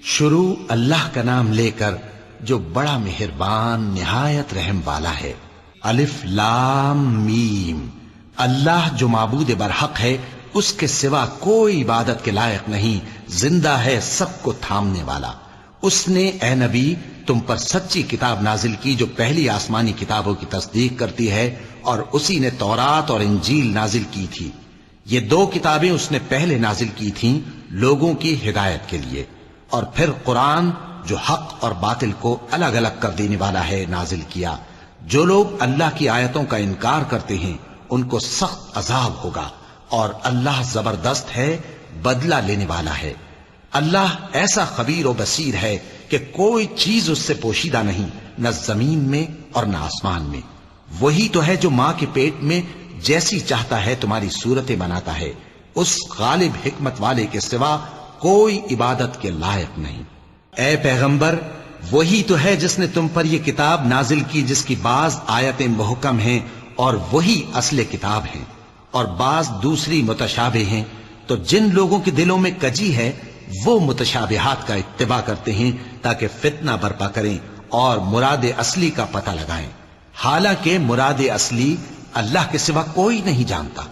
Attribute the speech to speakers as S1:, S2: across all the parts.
S1: شروع اللہ کا نام لے کر جو بڑا مہربان نہایت رحم والا ہے۔ الف لام میم۔ اللہ جو معبود برحق ہے، اس کے سوا کوئی عبادت کے لائق نہیں، زندہ ہے، سب کو تھامنے والا۔ اس نے اے نبی تم پر سچی کتاب نازل کی جو پہلی آسمانی کتابوں کی تصدیق کرتی ہے، اور اسی نے تورات اور انجیل نازل کی تھی۔ یہ دو کتابیں اس نے پہلے نازل کی تھیں لوگوں کی ہدایت کے لیے، اور پھر قرآن جو حق اور باطل کو الگ الگ کر دینے والا ہے نازل کیا۔ جو لوگ اللہ کی آیتوں کا انکار کرتے ہیں ان کو سخت عذاب ہوگا، اور اللہ زبردست ہے، بدلہ لینے والا ہے۔ اللہ ایسا خبیر و بصیر ہے کہ کوئی چیز اس سے پوشیدہ نہیں، نہ زمین میں اور نہ آسمان میں۔ وہی تو ہے جو ماں کے پیٹ میں جیسی چاہتا ہے تمہاری صورتیں بناتا ہے، اس غالب حکمت والے کے سوا کوئی عبادت کے لائق نہیں۔ اے پیغمبر، وہی تو ہے جس نے تم پر یہ کتاب نازل کی جس کی بعض آیتیں محکم ہیں اور وہی اصل کتاب ہیں، اور بعض دوسری متشابہ ہیں۔ تو جن لوگوں کے دلوں میں کجی ہے وہ متشابہات کا اتباع کرتے ہیں تاکہ فتنہ برپا کریں اور مراد اصلی کا پتہ لگائیں، حالانکہ مراد اصلی اللہ کے سوا کوئی نہیں جانتا۔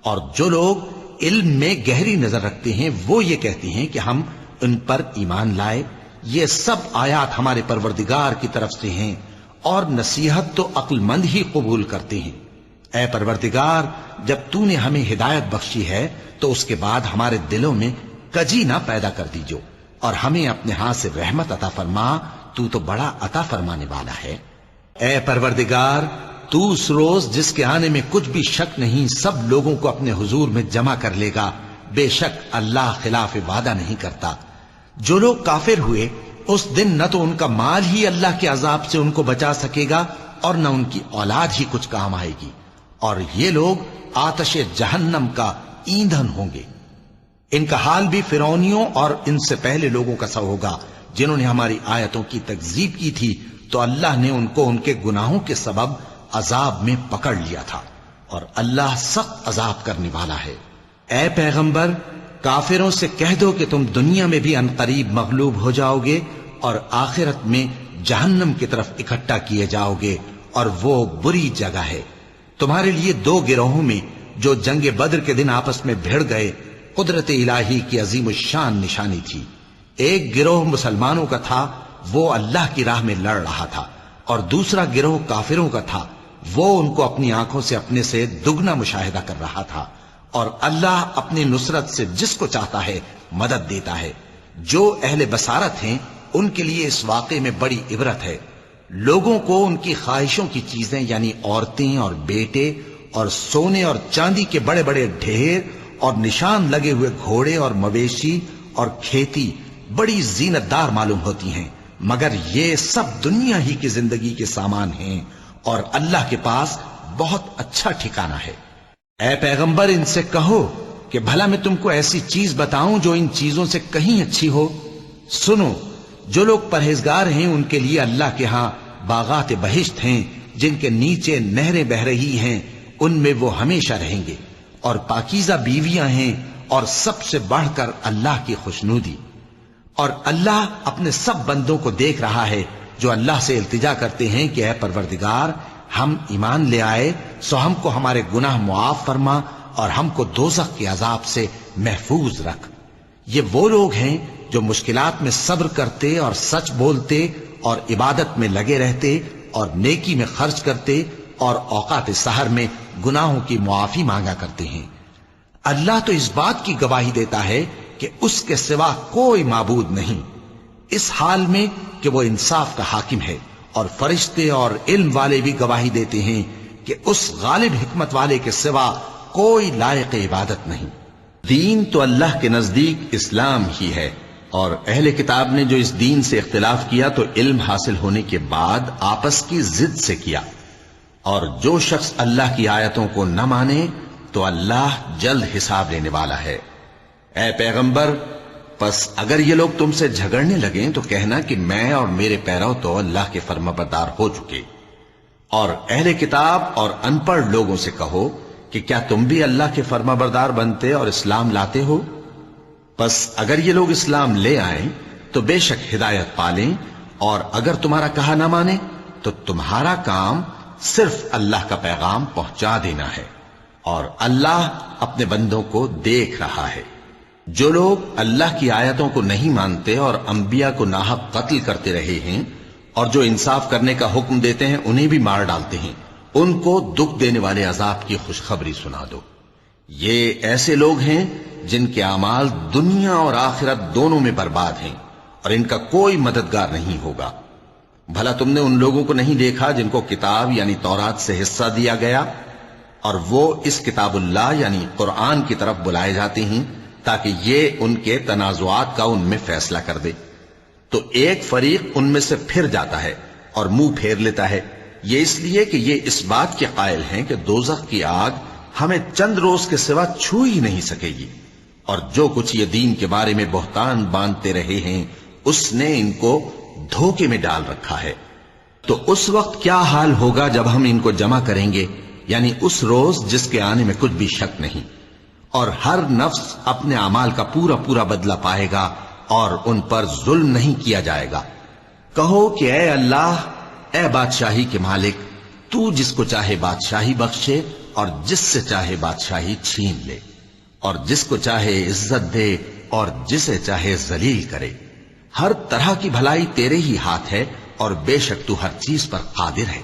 S1: اور جو لوگ علم میں گہری نظر رکھتے ہیں وہ یہ کہتے ہیں کہ ہم ان پر ایمان لائے، یہ سب آیات ہمارے پروردگار کی طرف سے ہیں، اور نصیحت تو عقل مند ہی قبول کرتے ہیں۔ اے پروردگار، جب تو نے ہمیں ہدایت بخشی ہے تو اس کے بعد ہمارے دلوں میں کجی نہ پیدا کر دیجو، اور ہمیں اپنے ہاتھ سے رحمت عطا فرما، تو بڑا عطا فرمانے والا ہے۔ اے پروردگار، تو اس روز جس کے آنے میں کچھ بھی شک نہیں سب لوگوں کو اپنے حضور میں جمع کر لے گا، بے شک اللہ خلاف وعدہ نہیں کرتا۔ جو لوگ کافر ہوئے اس دن نہ تو ان کا مال ہی اللہ کے عذاب سے ان کو بچا سکے گا اور نہ ان کی اولاد ہی کچھ کام آئے گی، اور یہ لوگ آتش جہنم کا ایندھن ہوں گے۔ ان کا حال بھی فرعونیوں اور ان سے پہلے لوگوں کا سا ہوگا جنہوں نے ہماری آیتوں کی تکذیب کی تھی، تو اللہ نے ان کو ان کے گناہوں کے سبب عذاب میں پکڑ لیا تھا، اور اللہ سخت عذاب کرنے والا ہے۔ اے پیغمبر، کافروں سے کہہ دو کہ تم دنیا میں بھی عنقریب مغلوب ہو جاؤ گے اور آخرت میں جہنم کی طرف اکٹھا کیے جاؤ گے، اور وہ بری جگہ ہے۔ تمہارے لیے دو گروہوں میں جو جنگ بدر کے دن آپس میں بھڑ گئے قدرت الہی کی عظیم الشان نشانی تھی۔ ایک گروہ مسلمانوں کا تھا، وہ اللہ کی راہ میں لڑ رہا تھا، اور دوسرا گروہ کافروں کا تھا، وہ ان کو اپنی آنکھوں سے اپنے سے دگنا مشاہدہ کر رہا تھا۔ اور اللہ اپنی نصرت سے جس کو چاہتا ہے مدد دیتا ہے۔ جو اہل بصارت ہیں ان کے لیے اس واقعے میں بڑی عبرت ہے۔ لوگوں کو ان کی خواہشوں کی چیزیں یعنی عورتیں اور بیٹے اور سونے اور چاندی کے بڑے بڑے ڈھیر اور نشان لگے ہوئے گھوڑے اور مویشی اور کھیتی بڑی زینت دار معلوم ہوتی ہیں، مگر یہ سب دنیا ہی کی زندگی کے سامان ہیں، اور اللہ کے پاس بہت اچھا ٹھکانہ ہے۔ اے پیغمبر، ان سے کہو کہ بھلا میں تم کو ایسی چیز بتاؤں جو ان چیزوں سے کہیں اچھی ہو؟ سنو، جو لوگ پرہیزگار ہیں ان کے لیے اللہ کے ہاں باغات بہشت ہیں جن کے نیچے نہریں بہ رہی ہیں، ان میں وہ ہمیشہ رہیں گے، اور پاکیزہ بیویاں ہیں، اور سب سے بڑھ کر اللہ کی خوشنودی۔ اور اللہ اپنے سب بندوں کو دیکھ رہا ہے جو اللہ سے التجا کرتے ہیں کہ اے پروردگار، ہم ایمان لے آئے سو ہم کو ہمارے گناہ معاف فرما اور ہم کو دوزخ کے عذاب سے محفوظ رکھ۔ یہ وہ لوگ ہیں جو مشکلات میں صبر کرتے اور سچ بولتے اور عبادت میں لگے رہتے اور نیکی میں خرچ کرتے اور اوقات سحر میں گناہوں کی معافی مانگا کرتے ہیں۔ اللہ تو اس بات کی گواہی دیتا ہے کہ اس کے سوا کوئی معبود نہیں، اس حال میں کہ وہ انصاف کا حاکم ہے، اور فرشتے اور علم والے بھی گواہی دیتے ہیں کہ اس غالب حکمت والے کے سوا کوئی لائق عبادت نہیں۔ دین تو اللہ کے نزدیک اسلام ہی ہے، اور اہل کتاب نے جو اس دین سے اختلاف کیا تو علم حاصل ہونے کے بعد آپس کی ضد سے کیا، اور جو شخص اللہ کی آیتوں کو نہ مانے تو اللہ جلد حساب لینے والا ہے۔ اے پیغمبر، پس اگر یہ لوگ تم سے جھگڑنے لگیں تو کہنا کہ میں اور میرے پیرو تو اللہ کے فرمانبردار ہو چکے، اور اہل کتاب اور ان پڑھ لوگوں سے کہو کہ کیا تم بھی اللہ کے فرمانبردار بنتے اور اسلام لاتے ہو؟ پس اگر یہ لوگ اسلام لے آئیں تو بے شک ہدایت پالیں، اور اگر تمہارا کہا نہ مانے تو تمہارا کام صرف اللہ کا پیغام پہنچا دینا ہے، اور اللہ اپنے بندوں کو دیکھ رہا ہے۔ جو لوگ اللہ کی آیتوں کو نہیں مانتے اور انبیاء کو ناحق قتل کرتے رہے ہیں، اور جو انصاف کرنے کا حکم دیتے ہیں انہیں بھی مار ڈالتے ہیں، ان کو دکھ دینے والے عذاب کی خوشخبری سنا دو۔ یہ ایسے لوگ ہیں جن کے اعمال دنیا اور آخرت دونوں میں برباد ہیں، اور ان کا کوئی مددگار نہیں ہوگا۔ بھلا تم نے ان لوگوں کو نہیں دیکھا جن کو کتاب یعنی تورات سے حصہ دیا گیا، اور وہ اس کتاب اللہ یعنی قرآن کی طرف بلائے جاتے ہیں تاکہ یہ ان کے تنازعات کا ان میں فیصلہ کر دے، تو ایک فریق ان میں سے پھر جاتا ہے اور منہ پھیر لیتا ہے، یہ اس لیے کہ یہ اس بات کے قائل ہیں کہ دوزخ کی آگ ہمیں چند روز کے سوا چھو ہی نہیں سکے گی، اور جو کچھ یہ دین کے بارے میں بہتان باندھتے رہے ہیں اس نے ان کو دھوکے میں ڈال رکھا ہے۔ تو اس وقت کیا حال ہوگا جب ہم ان کو جمع کریں گے، یعنی اس روز جس کے آنے میں کچھ بھی شک نہیں، اور ہر نفس اپنے اعمال کا پورا پورا بدلہ پائے گا اور ان پر ظلم نہیں کیا جائے گا۔ کہو کہ اے اللہ، اے بادشاہی کے مالک، تو جس کو چاہے بادشاہی بخشے اور جس سے چاہے بادشاہی چھین لے، اور جس کو چاہے عزت دے اور جسے چاہے ذلیل کرے۔ ہر طرح کی بھلائی تیرے ہی ہاتھ ہے، اور بے شک تو ہر چیز پر قادر ہے۔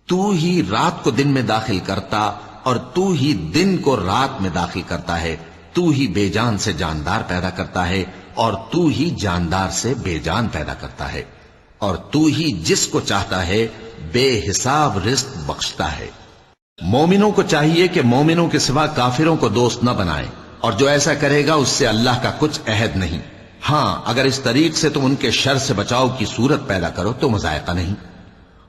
S1: تو ہی رات کو دن میں داخل کرتا اور تو ہی دن کو رات میں داخل کرتا ہے، تو ہی بے جان سے جاندار پیدا کرتا ہے اور تو ہی جاندار سے بے جان پیدا کرتا ہے، اور تو ہی جس کو چاہتا ہے بے حساب رزق بخشتا ہے۔ مومنوں کو چاہیے کہ مومنوں کے سوا کافروں کو دوست نہ بنائیں، اور جو ایسا کرے گا اس سے اللہ کا کچھ عہد نہیں۔ ہاں اگر اس طریق سے تم ان کے شر سے بچاؤ کی صورت پیدا کرو تو مذائقہ نہیں،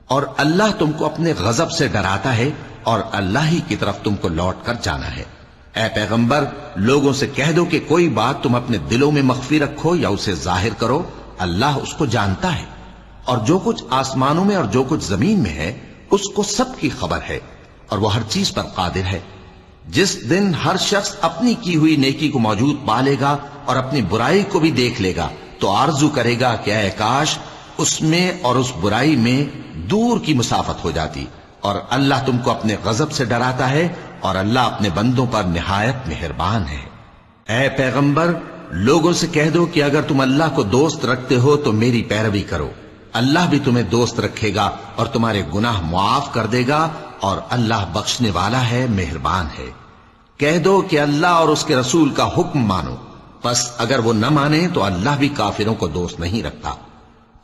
S1: اور اللہ تم کو اپنے غضب سے ڈراتا ہے، اور اللہ ہی کی طرف تم کو لوٹ کر جانا ہے۔ اے پیغمبر، لوگوں سے کہہ دو کہ کوئی بات تم اپنے دلوں میں مخفی رکھو یا اسے ظاہر کرو، اللہ اس کو جانتا ہے، اور جو کچھ آسمانوں میں اور جو کچھ زمین میں ہے اس کو سب کی خبر ہے، اور وہ ہر چیز پر قادر ہے۔ جس دن ہر شخص اپنی کی ہوئی نیکی کو موجود پا لے گا اور اپنی برائی کو بھی دیکھ لے گا تو آرزو کرے گا کہ اے کاش اس میں اور اس برائی میں دور کی مسافت ہو جاتی، اور اللہ تم کو اپنے غضب سے ڈراتا ہے، اور اللہ اپنے بندوں پر نہایت مہربان ہے۔ اے پیغمبر، لوگوں سے کہہ دو کہ اگر تم اللہ کو دوست رکھتے ہو تو میری پیروی کرو، اللہ بھی تمہیں دوست رکھے گا اور تمہارے گناہ معاف کر دے گا، اور اللہ بخشنے والا ہے، مہربان ہے۔ کہہ دو کہ اللہ اور اس کے رسول کا حکم مانو، پس اگر وہ نہ مانے تو اللہ بھی کافروں کو دوست نہیں رکھتا۔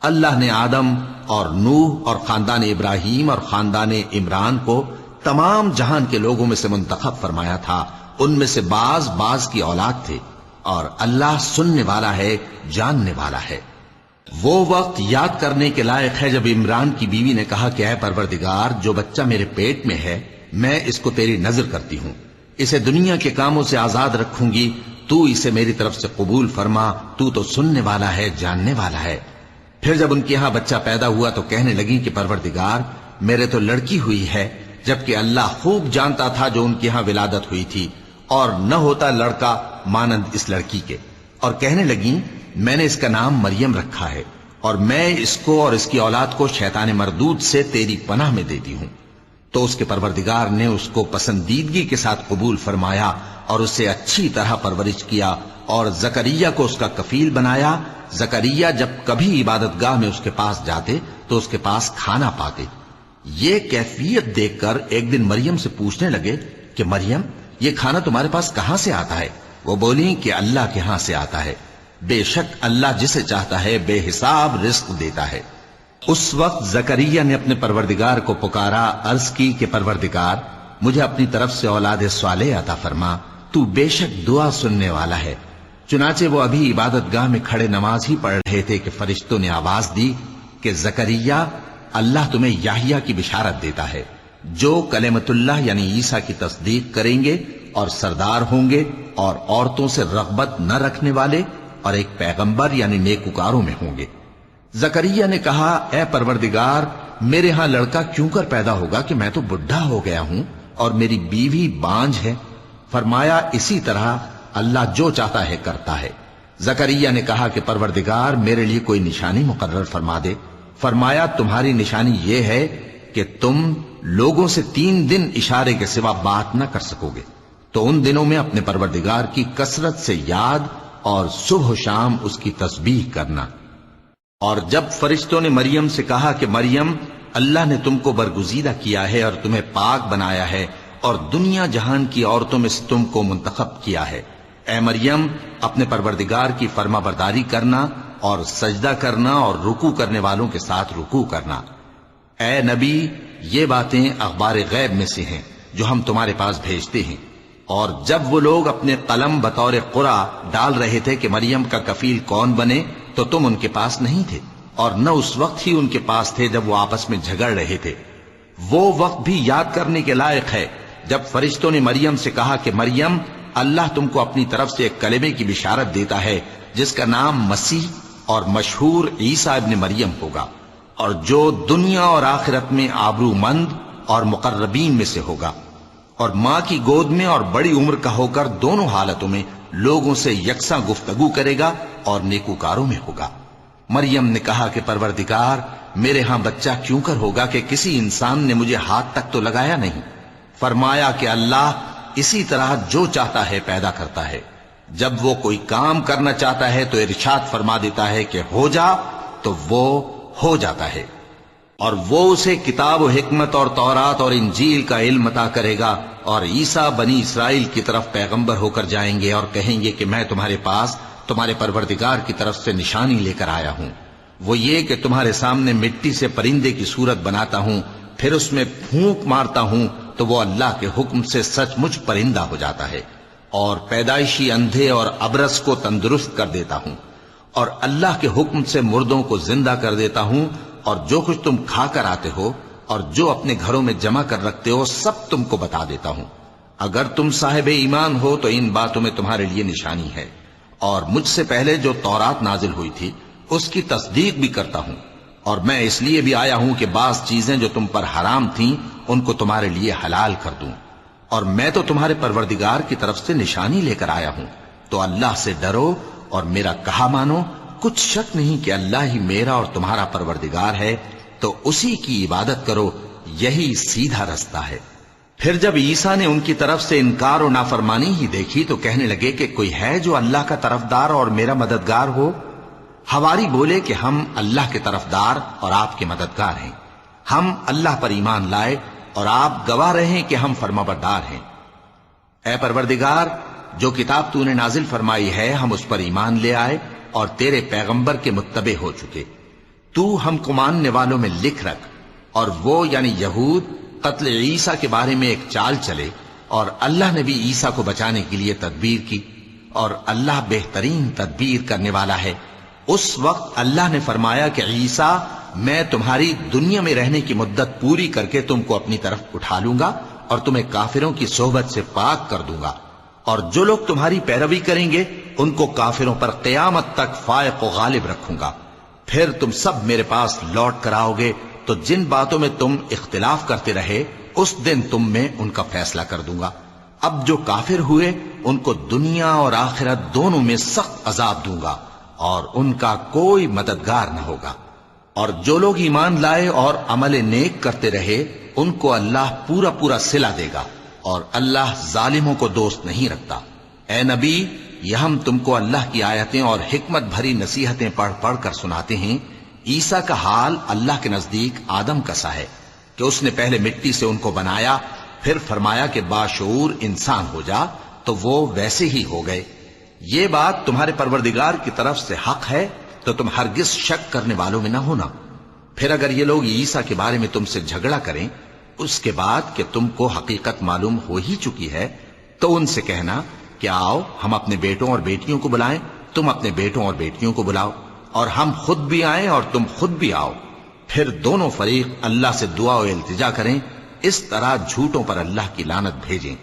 S1: اللہ نے آدم اور نوح اور خاندان ابراہیم اور خاندان عمران کو تمام جہان کے لوگوں میں سے منتخب فرمایا تھا، ان میں سے بعض کی اولاد تھے، اور اللہ سننے والا ہے، جاننے والا ہے۔ وہ وقت یاد کرنے کے لائق ہے جب عمران کی بیوی نے کہا کہ اے پروردگار، جو بچہ میرے پیٹ میں ہے میں اس کو تیری نذر کرتی ہوں، اسے دنیا کے کاموں سے آزاد رکھوں گی، تو اسے میری طرف سے قبول فرما، تو سننے والا ہے، جاننے والا ہے۔ پھر جب ان کے ہاں بچہ پیدا ہوا تو کہنے لگی کہ پروردگار، میرے تو لڑکی ہوئی ہے، جبکہ اللہ خوب جانتا تھا جو ان کے ہاں ولادت ہوئی تھی، اور نہ ہوتا لڑکا مانند اس لڑکی کے۔ اور کہنے لگی میں نے اس کا نام مریم رکھا ہے، اور میں اس کو اور اس کی اولاد کو شیطان مردود سے تیری پناہ میں دیتی ہوں۔ تو اس کے پروردگار نے اس کو پسندیدگی کے ساتھ قبول فرمایا اور اسے اچھی طرح پرورش کیا، اور زکریا کو اس کا کفیل بنایا۔ زکریا جب کبھی عبادت گاہ میں اس کے پاس جاتے تو اس کے پاس کھانا پاتے۔ یہ کیفیت دیکھ کر ایک دن مریم سے پوچھنے لگے کہ مریم، یہ کھانا تمہارے پاس کہاں سے آتا ہے؟ وہ بولی کہ اللہ کے ہاں سے آتا ہے، بے شک اللہ جسے چاہتا ہے بے حساب رزق دیتا ہے۔ اس وقت زکریا نے اپنے پروردگار کو پکارا، عرض کی کہ پروردگار، مجھے اپنی طرف سے اولاد صالح عطا فرما، تو بے شک دعا سننے والا ہے۔ چنانچہ وہ ابھی عبادت گاہ میں کھڑے نماز ہی پڑھ رہے تھے کہ فرشتوں نے آواز دی کہ زکریا، اللہ تمہیں یحییٰ کی بشارت دیتا ہے، جو کلمۃ اللہ یعنی عیسیٰ کی تصدیق کریں گے اور سردار ہوں گے اور عورتوں سے رغبت نہ رکھنے والے، اور ایک پیغمبر یعنی نیکوکاروں میں ہوں گے۔ زکریا نے کہا، اے پروردگار، میرے ہاں لڑکا کیوں کر پیدا ہوگا کہ میں تو بڈھا ہو گیا ہوں اور میری بیوی بانجھ ہے۔ فرمایا، اسی طرح اللہ جو چاہتا ہے کرتا ہے۔ زکریا نے کہا کہ پروردگار میرے لیے کوئی نشانی مقرر فرما دے۔ فرمایا تمہاری نشانی یہ ہے کہ تم لوگوں سے 3 دن اشارے کے سوا بات نہ کر سکو گے، تو ان دنوں میں اپنے پروردگار کی کثرت سے یاد اور صبح و شام اس کی تسبیح کرنا۔ اور جب فرشتوں نے مریم سے کہا کہ مریم، اللہ نے تم کو برگزیدہ کیا ہے اور تمہیں پاک بنایا ہے اور دنیا جہان کی عورتوں میں سے تم کو منتخب کیا ہے، اے مریم اپنے پروردگار کی فرما برداری کرنا اور سجدہ کرنا اور رکوع کرنے والوں کے ساتھ رکوع کرنا۔ اے نبی، یہ باتیں اخبار غیب میں سے ہیں جو ہم تمہارے پاس بھیجتے ہیں۔ اور جب وہ لوگ اپنے قلم بطور قرعہ ڈال رہے تھے کہ مریم کا کفیل کون بنے، تو تم ان کے پاس نہیں تھے، اور نہ اس وقت ہی ان کے پاس تھے جب وہ آپس میں جھگڑ رہے تھے۔ وہ وقت بھی یاد کرنے کے لائق ہے جب فرشتوں نے مریم سے کہا کہ مریم، اللہ تم کو اپنی طرف سے ایک کلمے کی بشارت دیتا ہے جس کا نام مسیح اور مشہور عیسیٰ ابن مریم ہوگا، اور جو دنیا اور آخرت میں آبرو مند اور مقربین میں سے ہوگا، اور ماں کی گود میں اور بڑی عمر کا ہو کر دونوں حالتوں میں لوگوں سے یکساں گفتگو کرے گا اور نیکوکاروں میں ہوگا۔ مریم نے کہا کہ پروردگار، میرے ہاں بچہ کیوں کر ہوگا کہ کسی انسان نے مجھے ہاتھ تک تو لگایا نہیں۔ فرمایا کہ اللہ اسی طرح جو چاہتا ہے پیدا کرتا ہے، جب وہ کوئی کام کرنا چاہتا ہے تو ارشاد فرما دیتا ہے کہ ہو جا، تو وہ ہو جاتا ہے۔ اور وہ اسے کتاب و حکمت اور تورات اور انجیل کا علم عطا کرے گا، اور عیسیٰ بنی اسرائیل کی طرف پیغمبر ہو کر جائیں گے اور کہیں گے کہ میں تمہارے پاس تمہارے پروردگار کی طرف سے نشانی لے کر آیا ہوں، وہ یہ کہ تمہارے سامنے مٹی سے پرندے کی صورت بناتا ہوں، پھر اس میں پھونک مارتا ہوں تو وہ اللہ کے حکم سے سچ مچ پرندہ ہو جاتا ہے، اور پیدائشی اندھے اور ابرص کو تندرست کر دیتا ہوں، اور اللہ کے حکم سے مردوں کو زندہ کر دیتا ہوں، اور جو کچھ تم کھا کر آتے ہو اور جو اپنے گھروں میں جمع کر رکھتے ہو سب تم کو بتا دیتا ہوں۔ اگر تم صاحب ایمان ہو تو ان باتوں میں تمہارے لیے نشانی ہے، اور مجھ سے پہلے جو تورات نازل ہوئی تھی اس کی تصدیق بھی کرتا ہوں، اور میں اس لیے بھی آیا ہوں کہ بعض چیزیں جو تم پر حرام تھیں ان کو تمہارے لیے حلال کر دوں، اور میں تو تمہارے پروردگار کی طرف سے نشانی لے کر آیا ہوں۔ تو اللہ سے ڈرو اور میرا کہا مانو، کچھ شک نہیں کہ اللہ ہی میرا اور تمہارا پروردگار ہے، تو اسی کی عبادت کرو، یہی سیدھا رستہ ہے۔ پھر جب عیسیٰ نے ان کی طرف سے انکار و نافرمانی ہی دیکھی تو کہنے لگے کہ کوئی ہے جو اللہ کا طرفدار اور میرا مددگار ہو؟ حواری بولے کہ ہم اللہ کے طرفدار اور آپ کے مددگار ہیں، ہم اللہ پر ایمان لائے اور آپ گواہ رہیں کہ ہم فرمانبردار ہیں۔ اے پروردگار، جو کتاب تو نے نازل فرمائی ہے ہم اس پر ایمان لے آئے اور تیرے پیغمبر کے متبع ہو چکے، تو ہم کو ماننے والوں میں لکھ رکھ۔ اور وہ یعنی یہود قتل عیسیٰ کے بارے میں ایک چال چلے، اور اللہ نے بھی عیسیٰ کو بچانے کے لیے تدبیر کی، اور اللہ بہترین تدبیر کرنے والا ہے۔ اس وقت اللہ نے فرمایا کہ عیسیٰ، میں تمہاری دنیا میں رہنے کی مدت پوری کر کے تم کو اپنی طرف اٹھا لوں گا اور تمہیں کافروں کی صحبت سے پاک کر دوں گا، اور جو لوگ تمہاری پیروی کریں گے ان کو کافروں پر قیامت تک فائق و غالب رکھوں گا۔ پھر تم سب میرے پاس لوٹ کر آؤ گے تو جن باتوں میں تم اختلاف کرتے رہے اس دن تم میں ان کا فیصلہ کر دوں گا۔ اب جو کافر ہوئے ان کو دنیا اور آخرت دونوں میں سخت عذاب دوں گا، اور ان کا کوئی مددگار نہ ہوگا۔ اور جو لوگ ایمان لائے اور عمل نیک کرتے رہے ان کو اللہ پورا پورا صلہ دے گا، اور اللہ ظالموں کو دوست نہیں رکھتا۔ اے نبی، یہ ہم تم کو اللہ کی آیتیں اور حکمت بھری نصیحتیں پڑھ پڑھ کر سناتے ہیں۔ عیسیٰ کا حال اللہ کے نزدیک آدم کا سا ہے کہ اس نے پہلے مٹی سے ان کو بنایا، پھر فرمایا کہ باشعور انسان ہو جا، تو وہ ویسے ہی ہو گئے۔ یہ بات تمہارے پروردگار کی طرف سے حق ہے، تو تم ہرگز شک کرنے والوں میں نہ ہونا۔ پھر اگر یہ لوگ عیسیٰ کے بارے میں تم سے جھگڑا کریں اس کے بعد کہ تم کو حقیقت معلوم ہو ہی چکی ہے، تو ان سے کہنا کہ آؤ ہم اپنے بیٹوں اور بیٹیوں کو بلائیں، تم اپنے بیٹوں اور بیٹیوں کو بلاؤ، اور ہم خود بھی آئیں اور تم خود بھی آؤ، پھر دونوں فریق اللہ سے دعا و التجا کریں، اس طرح جھوٹوں پر اللہ کی لعنت بھیجیں۔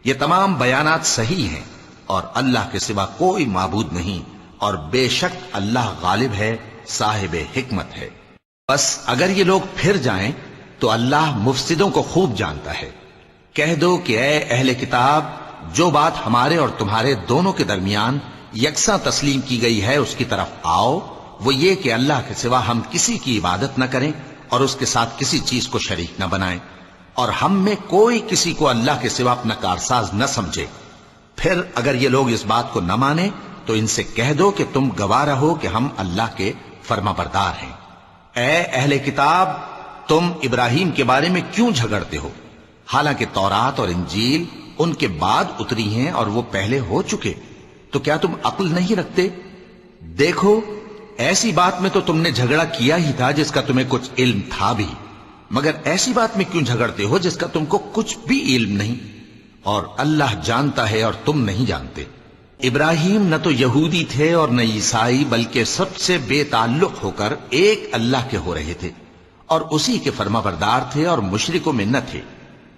S1: یہ تمام بیانات صحیح ہیں، اور اللہ کے سوا کوئی معبود نہیں، اور بے شک اللہ غالب ہے، صاحب حکمت ہے۔ بس اگر یہ لوگ پھر جائیں تو اللہ مفسدوں کو خوب جانتا ہے۔ کہہ دو کہ اے اہل کتاب، جو بات ہمارے اور تمہارے دونوں کے درمیان یکساں تسلیم کی گئی ہے اس کی طرف آؤ، وہ یہ کہ اللہ کے سوا ہم کسی کی عبادت نہ کریں اور اس کے ساتھ کسی چیز کو شریک نہ بنائیں، اور ہم میں کوئی کسی کو اللہ کے سوا اپنا کارساز نہ سمجھے۔ پھر اگر یہ لوگ اس بات کو نہ مانیں تو ان سے کہہ دو کہ تم گواہ رہو کہ ہم اللہ کے فرما بردار ہیں۔ اے اہل کتاب، تم ابراہیم کے بارے میں کیوں جھگڑتے ہو، حالانکہ تورات اور انجیل ان کے بعد اتری ہیں اور وہ پہلے ہو چکے، تو کیا تم عقل نہیں رکھتے؟ دیکھو، ایسی بات میں تو تم نے جھگڑا کیا ہی تھا جس کا تمہیں کچھ علم تھا بھی، مگر ایسی بات میں کیوں جھگڑتے ہو جس کا تم کو کچھ بھی علم نہیں، اور اللہ جانتا ہے اور تم نہیں جانتے۔ ابراہیم نہ تو یہودی تھے اور نہ عیسائی، بلکہ سب سے بے تعلق ہو کر ایک اللہ کے ہو رہے تھے اور اسی کے فرما بردار تھے اور مشرکوں میں نہ تھے۔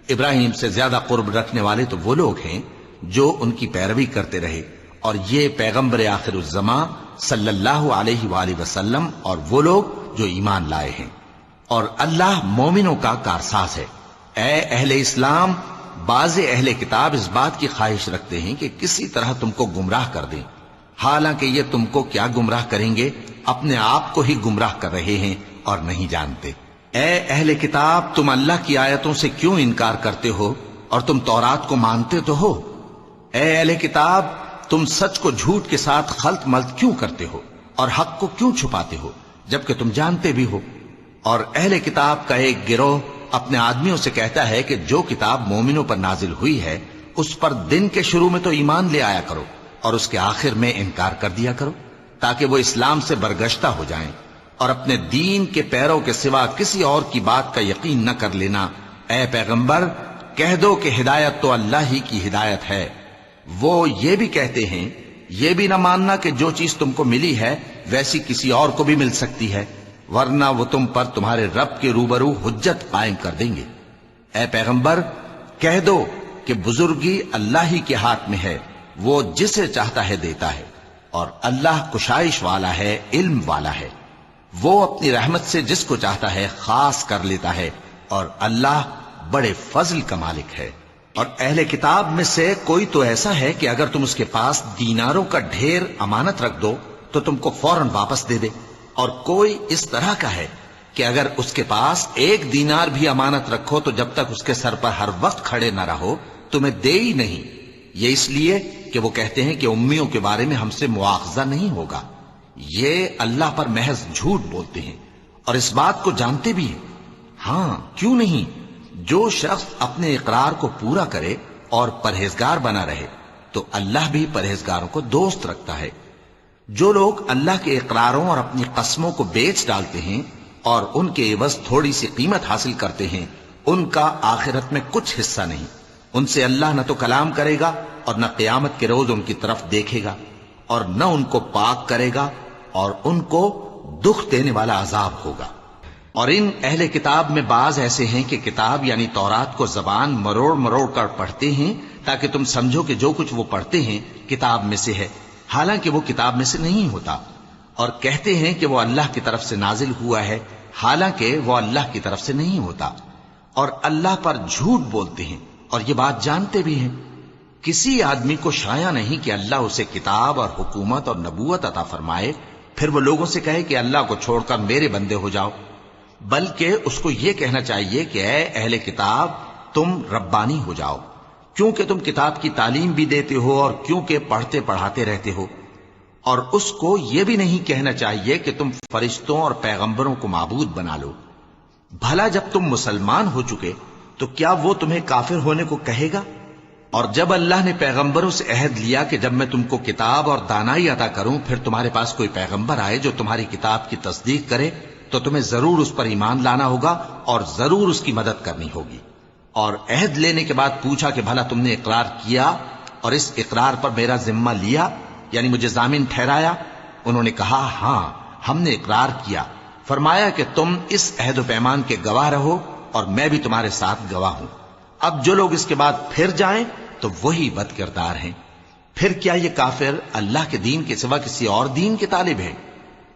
S1: ابراہیم سے زیادہ قرب رکھنے والے تو وہ لوگ ہیں جو ان کی پیروی کرتے رہے، اور یہ پیغمبر آخر الزماں صلی اللہ علیہ وآلہ وسلم اور وہ لوگ جو ایمان لائے ہیں، اور اللہ مومنوں کا کارساز ہے۔ اے اہل اسلام، بعض اہل کتاب اس بات کی خواہش رکھتے ہیں کہ کسی طرح تم کو گمراہ کر دیں، حالانکہ یہ تم کو کیا گمراہ کریں گے، اپنے آپ کو ہی گمراہ کر رہے ہیں اور نہیں جانتے۔ اے اہل کتاب، تم اللہ کی آیتوں سے کیوں انکار کرتے ہو اور تم تورات کو مانتے تو ہو؟ اے اہل کتاب، تم سچ کو جھوٹ کے ساتھ خلط ملط کیوں کرتے ہو اور حق کو کیوں چھپاتے ہو جبکہ تم جانتے بھی ہو؟ اور اہل کتاب کا ایک گروہ اپنے آدمیوں سے کہتا ہے کہ جو کتاب مومنوں پر نازل ہوئی ہے اس پر دن کے شروع میں تو ایمان لے آیا کرو اور اس کے آخر میں انکار کر دیا کرو، تاکہ وہ اسلام سے برگشتہ ہو جائیں، اور اپنے دین کے پیروں کے سوا کسی اور کی بات کا یقین نہ کر لینا۔ اے پیغمبر، کہہ دو کہ ہدایت تو اللہ ہی کی ہدایت ہے۔ وہ یہ بھی کہتے ہیں، یہ بھی نہ ماننا کہ جو چیز تم کو ملی ہے ویسی کسی اور کو بھی مل سکتی ہے، ورنہ وہ تم پر تمہارے رب کے روبرو حجت قائم کر دیں گے۔ اے پیغمبر، کہہ دو کہ بزرگی اللہ ہی کے ہاتھ میں ہے، وہ جسے چاہتا ہے دیتا ہے، اور اللہ کشائش والا ہے، علم والا ہے، وہ اپنی رحمت سے جس کو چاہتا ہے خاص کر لیتا ہے، اور اللہ بڑے فضل کا مالک ہے۔ اور اہل کتاب میں سے کوئی تو ایسا ہے کہ اگر تم اس کے پاس دیناروں کا ڈھیر امانت رکھ دو تو تم کو فوراً واپس دے دے، اور کوئی اس طرح کا ہے کہ اگر اس کے پاس 1 دینار بھی امانت رکھو تو جب تک اس کے سر پر ہر وقت کھڑے نہ رہو تمہیں دے ہی نہیں، یہ اس لیے کہ وہ کہتے ہیں کہ امیوں کے بارے میں ہم سے مواخذہ نہیں ہوگا۔ یہ اللہ پر محض جھوٹ بولتے ہیں اور اس بات کو جانتے بھی ہیں۔ ہاں، کیوں نہیں، جو شخص اپنے اقرار کو پورا کرے اور پرہیزگار بنا رہے تو اللہ بھی پرہیزگاروں کو دوست رکھتا ہے۔ جو لوگ اللہ کے اقراروں اور اپنی قسموں کو بیچ ڈالتے ہیں اور ان کے عوض تھوڑی سی قیمت حاصل کرتے ہیں، ان کا آخرت میں کچھ حصہ نہیں، ان سے اللہ نہ تو کلام کرے گا اور نہ قیامت کے روز ان کی طرف دیکھے گا، اور نہ ان کو پاک کرے گا، اور ان کو دکھ دینے والا عذاب ہوگا۔ اور ان اہل کتاب میں بعض ایسے ہیں کہ کتاب یعنی تورات کو زبان مروڑ مروڑ کر پڑھتے ہیں تاکہ تم سمجھو کہ جو کچھ وہ پڑھتے ہیں کتاب میں سے ہے، حالانکہ وہ کتاب میں سے نہیں ہوتا، اور کہتے ہیں کہ وہ اللہ کی طرف سے نازل ہوا ہے، حالانکہ وہ اللہ کی طرف سے نہیں ہوتا، اور اللہ پر جھوٹ بولتے ہیں اور یہ بات جانتے بھی ہیں۔ کسی آدمی کو شایع نہیں کہ اللہ اسے کتاب اور حکومت اور نبوت عطا فرمائے پھر وہ لوگوں سے کہے کہ اللہ کو چھوڑ کر میرے بندے ہو جاؤ، بلکہ اس کو یہ کہنا چاہیے کہ اے اہل کتاب، تم ربانی ہو جاؤ، کیونکہ تم کتاب کی تعلیم بھی دیتے ہو اور کیونکہ پڑھتے پڑھاتے رہتے ہو۔ اور اس کو یہ بھی نہیں کہنا چاہیے کہ تم فرشتوں اور پیغمبروں کو معبود بنا لو۔ بھلا جب تم مسلمان ہو چکے تو کیا وہ تمہیں کافر ہونے کو کہے گا؟ اور جب اللہ نے پیغمبروں سے عہد لیا کہ جب میں تم کو کتاب اور دانائی عطا کروں پھر تمہارے پاس کوئی پیغمبر آئے جو تمہاری کتاب کی تصدیق کرے تو تمہیں ضرور اس پر ایمان لانا ہوگا اور ضرور اس کی مدد کرنی ہوگی۔ اور عہد لینے کے بعد پوچھا کہ بھلا تم نے اقرار کیا اور اس اقرار پر میرا ذمہ لیا، یعنی مجھے ضامن ٹھہرایا؟ انہوں نے کہا ہاں، ہم نے اقرار کیا۔ فرمایا کہ تم اس عہد و پیمان کے گواہ رہو اور میں بھی تمہارے ساتھ گواہ ہوں۔ اب جو لوگ اس کے بعد پھر جائیں تو وہی بد کردار ہیں۔ پھر کیا یہ کافر اللہ کے دین کے سوا کسی اور دین کے طالب ہیں؟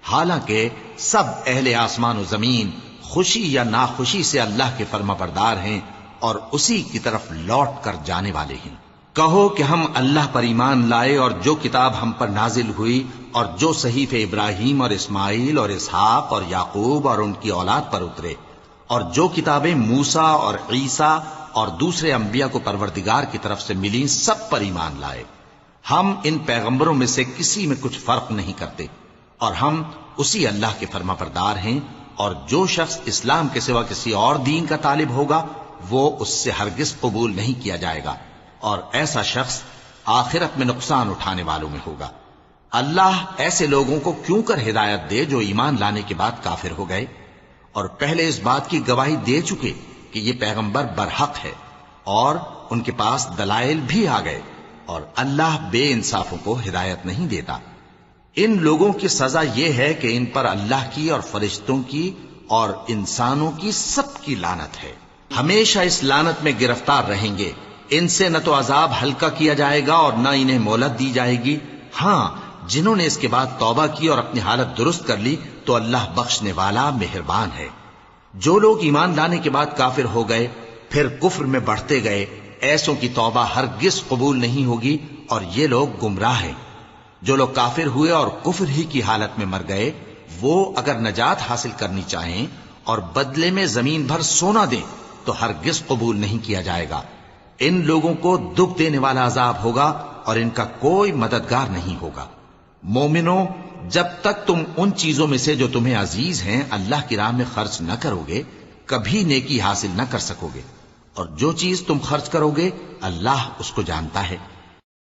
S1: حالانکہ سب اہل آسمان و زمین خوشی یا ناخوشی سے اللہ کے فرما بردار ہیں اور اسی کی طرف لوٹ کر جانے والے ہیں۔ کہو کہ ہم اللہ پر ایمان لائے اور جو کتاب ہم پر نازل ہوئی اور جو صحیفے ابراہیم اور اسماعیل اور اسحاق اور یعقوب اور ان کی اولاد پر اترے اور جو کتابیں موسیٰ اور عیسیٰ اور دوسرے انبیاء کو پروردگار کی طرف سے ملی سب پر ایمان لائے. ہم ان پیغمبروں میں سے کسی میں کچھ فرق نہیں کرتے اور ہم اسی اللہ کے فرما بردار ہیں. اور جو شخص اسلام کے سوا کسی اور دین کا طالب ہوگا وہ اس سے ہرگز قبول نہیں کیا جائے گا اور ایسا شخص آخرت میں نقصان اٹھانے والوں میں ہوگا. اللہ ایسے لوگوں کو کیوں کر ہدایت دے جو ایمان لانے کے بعد کافر ہو گئے اور پہلے اس بات کی گواہی دے چکے کہ یہ پیغمبر برحق ہے اور ان کے پاس دلائل بھی آ گئے. اور اللہ بے انصافوں کو ہدایت نہیں دیتا. ان لوگوں کی سزا یہ ہے کہ ان پر اللہ کی اور فرشتوں کی اور انسانوں کی سب کی لعنت ہے. ہمیشہ اس لعنت میں گرفتار رہیں گے. ان سے نہ تو عذاب ہلکا کیا جائے گا اور نہ انہیں مہلت دی جائے گی. ہاں جنہوں نے اس کے بعد توبہ کی اور اپنی حالت درست کر لی تو اللہ بخشنے والا مہربان ہے. جو لوگ ایمان لانے کے بعد کافر ہو گئے پھر کفر میں بڑھتے گئے ایسوں کی توبہ ہرگز قبول نہیں ہوگی اور یہ لوگ گمراہ ہیں. جو لوگ کافر ہوئے اور کفر ہی کی حالت میں مر گئے وہ اگر نجات حاصل کرنی چاہیں اور بدلے میں زمین بھر سونا دیں تو ہرگز قبول نہیں کیا جائے گا. ان لوگوں کو دکھ دینے والا عذاب ہوگا اور ان کا کوئی مددگار نہیں ہوگا. مومنوں جب تک تم ان چیزوں میں سے جو تمہیں عزیز ہیں اللہ کی راہ میں خرچ نہ کرو گے کبھی نیکی حاصل نہ کر سکو گے. اور جو چیز تم خرچ کرو گے اللہ اس کو جانتا ہے.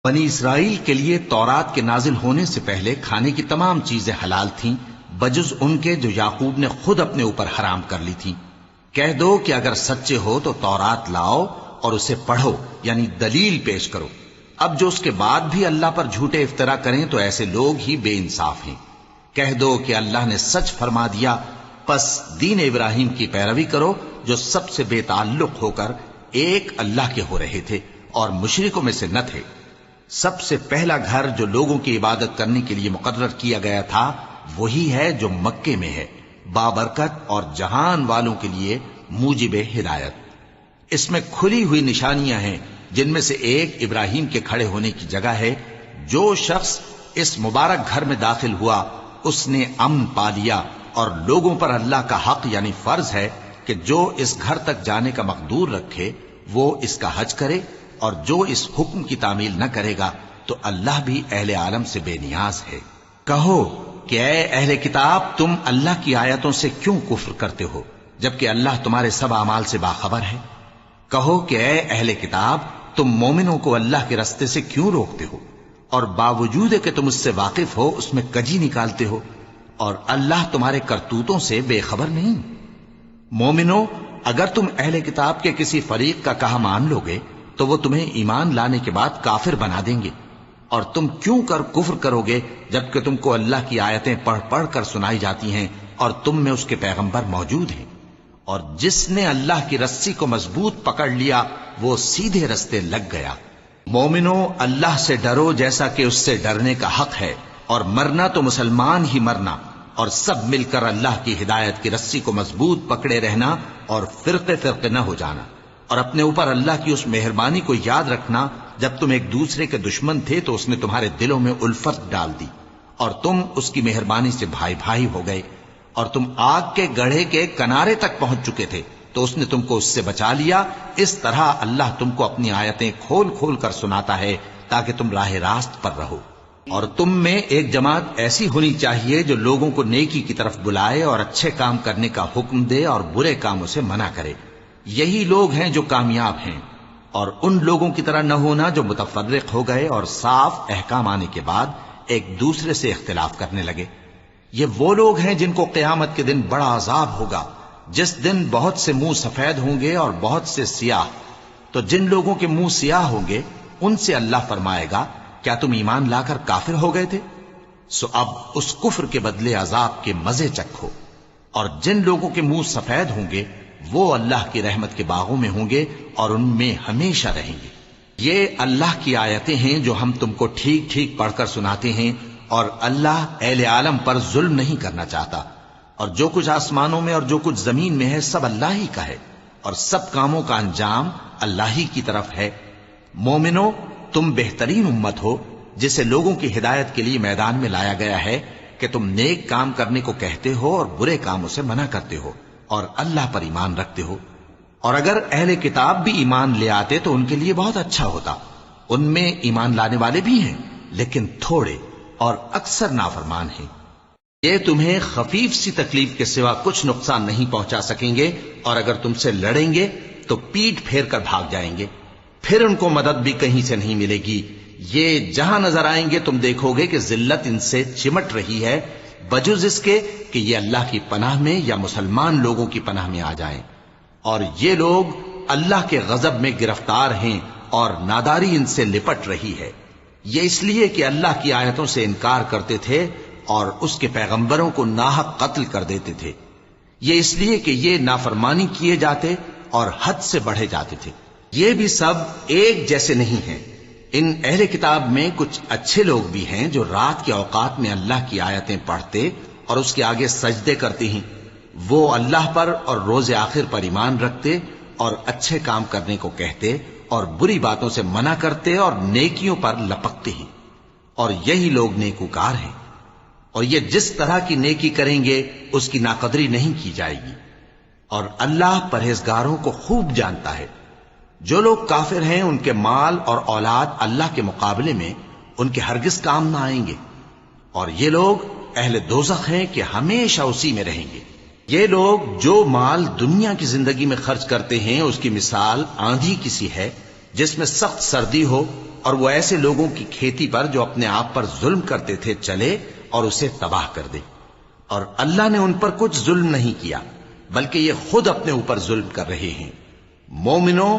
S1: بنی اسرائیل کے لیے تورات کے نازل ہونے سے پہلے کھانے کی تمام چیزیں حلال تھیں بجز ان کے جو یعقوب نے خود اپنے اوپر حرام کر لی تھی. کہہ دو کہ اگر سچے ہو تو تورات لاؤ اور اسے پڑھو یعنی دلیل پیش کرو. اب جو اس کے بعد بھی اللہ پر جھوٹے افطرا کریں تو ایسے لوگ ہی بے انصاف ہیں. کہہ دو کہ اللہ نے سچ فرما دیا پس دین ابراہیم کی پیروی کرو جو سب سے بے تعلق ہو کر ایک اللہ کے ہو رہے تھے اور مشرکوں میں سے نہ تھے. سب سے پہلا گھر جو لوگوں کی عبادت کرنے کے لیے مقرر کیا گیا تھا وہی ہے جو مکے میں ہے بابرکت اور جہان والوں کے لیے موجب ہدایت. اس میں کھلی ہوئی نشانیاں ہیں جن میں سے ایک ابراہیم کے کھڑے ہونے کی جگہ ہے. جو شخص اس مبارک گھر میں داخل ہوا اس نے امن پا لیا اور لوگوں پر اللہ کا حق یعنی فرض ہے کہ جو اس گھر تک جانے کا مقدور رکھے وہ اس کا حج کرے اور جو اس حکم کی تعمیل نہ کرے گا تو اللہ بھی اہل عالم سے بے نیاز ہے. کہو کہ اے اہل کتاب تم اللہ کی آیتوں سے کیوں کفر کرتے ہو جبکہ اللہ تمہارے سب اعمال سے باخبر ہے. کہو کہ اے اہل کتاب تم مومنوں کو اللہ کے رستے سے کیوں روکتے ہو اور باوجود کہ تم اس سے واقف ہو اس میں کجی نکالتے ہو اور اللہ تمہارے کرتوتوں سے بے خبر نہیں. مومنوں اگر تم اہل کتاب کے کسی فریق کا کہا مان لو گے تو وہ تمہیں ایمان لانے کے بعد کافر بنا دیں گے. اور تم کیوں کر کفر کرو گے جبکہ تم کو اللہ کی آیتیں پڑھ پڑھ کر سنائی جاتی ہیں اور تم میں اس کے پیغمبر موجود ہیں. اور جس نے اللہ کی رسی کو مضبوط پکڑ لیا وہ سیدھے رستے لگ گیا. مومنوں اللہ سے ڈرو جیسا کہ اس سے ڈرنے کا حق ہے اور مرنا تو مسلمان ہی مرنا اور سب مل کر اللہ کی ہدایت کی رسی کو مضبوط پکڑے رہنا اور فرقے فرقے نہ ہو جانا. اور اپنے اوپر اللہ کی اس مہربانی کو یاد رکھنا جب تم ایک دوسرے کے دشمن تھے تو اس نے تمہارے دلوں میں الفت ڈال دی اور تم اس کی مہربانی سے بھائی بھائی ہو گئے. اور تم آگ کے گڑھے کے کنارے تک پہنچ چکے تھے تو اس نے تم کو اس سے بچا لیا. اس طرح اللہ تم کو اپنی آیتیں کھول کھول کر سناتا ہے تاکہ تم راہ راست پر رہو. اور تم میں ایک جماعت ایسی ہونی چاہیے جو لوگوں کو نیکی کی طرف بلائے اور اچھے کام کرنے کا حکم دے اور برے کاموں سے منع کرے. یہی لوگ ہیں جو کامیاب ہیں. اور ان لوگوں کی طرح نہ ہونا جو متفرق ہو گئے اور صاف احکام آنے کے بعد ایک دوسرے سے اختلاف کرنے لگے. یہ وہ لوگ ہیں جن کو قیامت کے دن بڑا عذاب ہوگا جس دن بہت سے منہ سفید ہوں گے اور بہت سے سیاہ. تو جن لوگوں کے منہ سیاہ ہوں گے ان سے اللہ فرمائے گا کیا تم ایمان لا کر کافر ہو گئے تھے؟ سو اب اس کفر کے بدلے عذاب کے مزے چکھو. اور جن لوگوں کے منہ سفید ہوں گے وہ اللہ کی رحمت کے باغوں میں ہوں گے اور ان میں ہمیشہ رہیں گے. یہ اللہ کی آیتیں ہیں جو ہم تم کو ٹھیک ٹھیک پڑھ کر سناتے ہیں اور اللہ اہل عالم پر ظلم نہیں کرنا چاہتا. اور جو کچھ آسمانوں میں اور جو کچھ زمین میں ہے سب اللہ ہی کا ہے اور سب کاموں کا انجام اللہ ہی کی طرف ہے. مومنوں تم بہترین امت ہو جسے لوگوں کی ہدایت کے لیے میدان میں لایا گیا ہے کہ تم نیک کام کرنے کو کہتے ہو اور برے کاموں سے منع کرتے ہو اور اللہ پر ایمان رکھتے ہو. اور اگر اہل کتاب بھی ایمان لے آتے تو ان کے لیے بہت اچھا ہوتا. ان میں ایمان لانے والے بھی ہیں لیکن تھوڑے اور اکثر نافرمان ہیں. یہ تمہیں خفیف سی تکلیف کے سوا کچھ نقصان نہیں پہنچا سکیں گے، اور اگر تم سے لڑیں گے تو پیٹ پھیر کر بھاگ جائیں گے، پھر ان کو مدد بھی کہیں سے نہیں ملے گی. یہ جہاں نظر آئیں گے تم دیکھو گے کہ ذلت ان سے چمٹ رہی ہے، بجز اس کے کہ یہ اللہ کی پناہ میں یا مسلمان لوگوں کی پناہ میں آ جائیں. اور یہ لوگ اللہ کے غضب میں گرفتار ہیں اور ناداری ان سے لپٹ رہی ہے. یہ اس لیے کہ اللہ کی آیتوں سے انکار کرتے تھے اور اس کے پیغمبروں کو ناحق قتل کر دیتے تھے. یہ اس لیے کہ یہ نافرمانی کیے جاتے اور حد سے بڑھے جاتے تھے. یہ بھی سب ایک جیسے نہیں ہیں. ان اہل کتاب میں کچھ اچھے لوگ بھی ہیں جو رات کے اوقات میں اللہ کی آیتیں پڑھتے اور اس کے آگے سجدے کرتے ہیں. وہ اللہ پر اور روز آخر پر ایمان رکھتے اور اچھے کام کرنے کو کہتے اور بری باتوں سے منع کرتے اور نیکیوں پر لپکتے ہیں، اور یہی لوگ نیکوکار ہیں. اور یہ جس طرح کی نیکی کریں گے اس کی ناقدری نہیں کی جائے گی. اور اللہ پرہیزگاروں کو خوب جانتا ہے. جو لوگ کافر ہیں ان کے مال اور اولاد اللہ کے مقابلے میں ان کے ہرگز کام نہ آئیں گے، اور یہ لوگ اہل دوزخ ہیں کہ ہمیشہ اسی میں رہیں گے. یہ لوگ جو مال دنیا کی زندگی میں خرچ کرتے ہیں اس کی مثال آندھی کسی ہے جس میں سخت سردی ہو اور وہ ایسے لوگوں کی کھیتی پر جو اپنے آپ پر ظلم کرتے تھے چلے اور اسے تباہ کر دے. اور اللہ نے ان پر کچھ ظلم نہیں کیا بلکہ یہ خود اپنے اوپر ظلم کر رہے ہیں. مومنوں،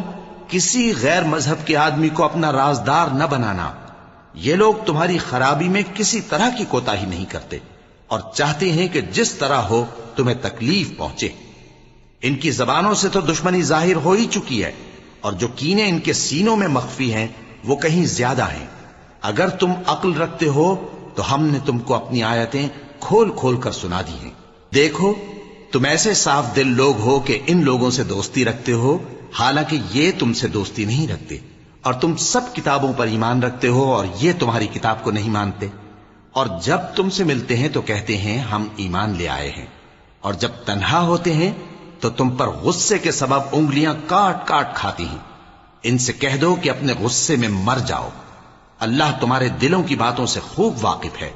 S1: کسی غیر مذہب کے آدمی کو اپنا رازدار نہ بنانا. یہ لوگ تمہاری خرابی میں کسی طرح کی کوتاہی نہیں کرتے اور چاہتے ہیں کہ جس طرح ہو تمہیں تکلیف پہنچے. ان کی زبانوں سے تو دشمنی ظاہر ہو ہی چکی ہے، اور جو کینے ان کے سینوں میں مخفی ہیں وہ کہیں زیادہ ہیں. اگر تم عقل رکھتے ہو تو ہم نے تم کو اپنی آیتیں کھول کھول کر سنا دی ہیں. دیکھو، تم ایسے صاف دل لوگ ہو کہ ان لوگوں سے دوستی رکھتے ہو حالانکہ یہ تم سے دوستی نہیں رکھتے، اور تم سب کتابوں پر ایمان رکھتے ہو اور یہ تمہاری کتاب کو نہیں مانتے. اور جب تم سے ملتے ہیں تو کہتے ہیں ہم ایمان لے آئے ہیں، اور جب تنہا ہوتے ہیں تو تم پر غصے کے سبب انگلیاں کاٹ کاٹ کھاتی ہیں. ان سے کہہ دو کہ اپنے غصے میں مر جاؤ. اللہ تمہارے دلوں کی باتوں سے خوب واقف ہے.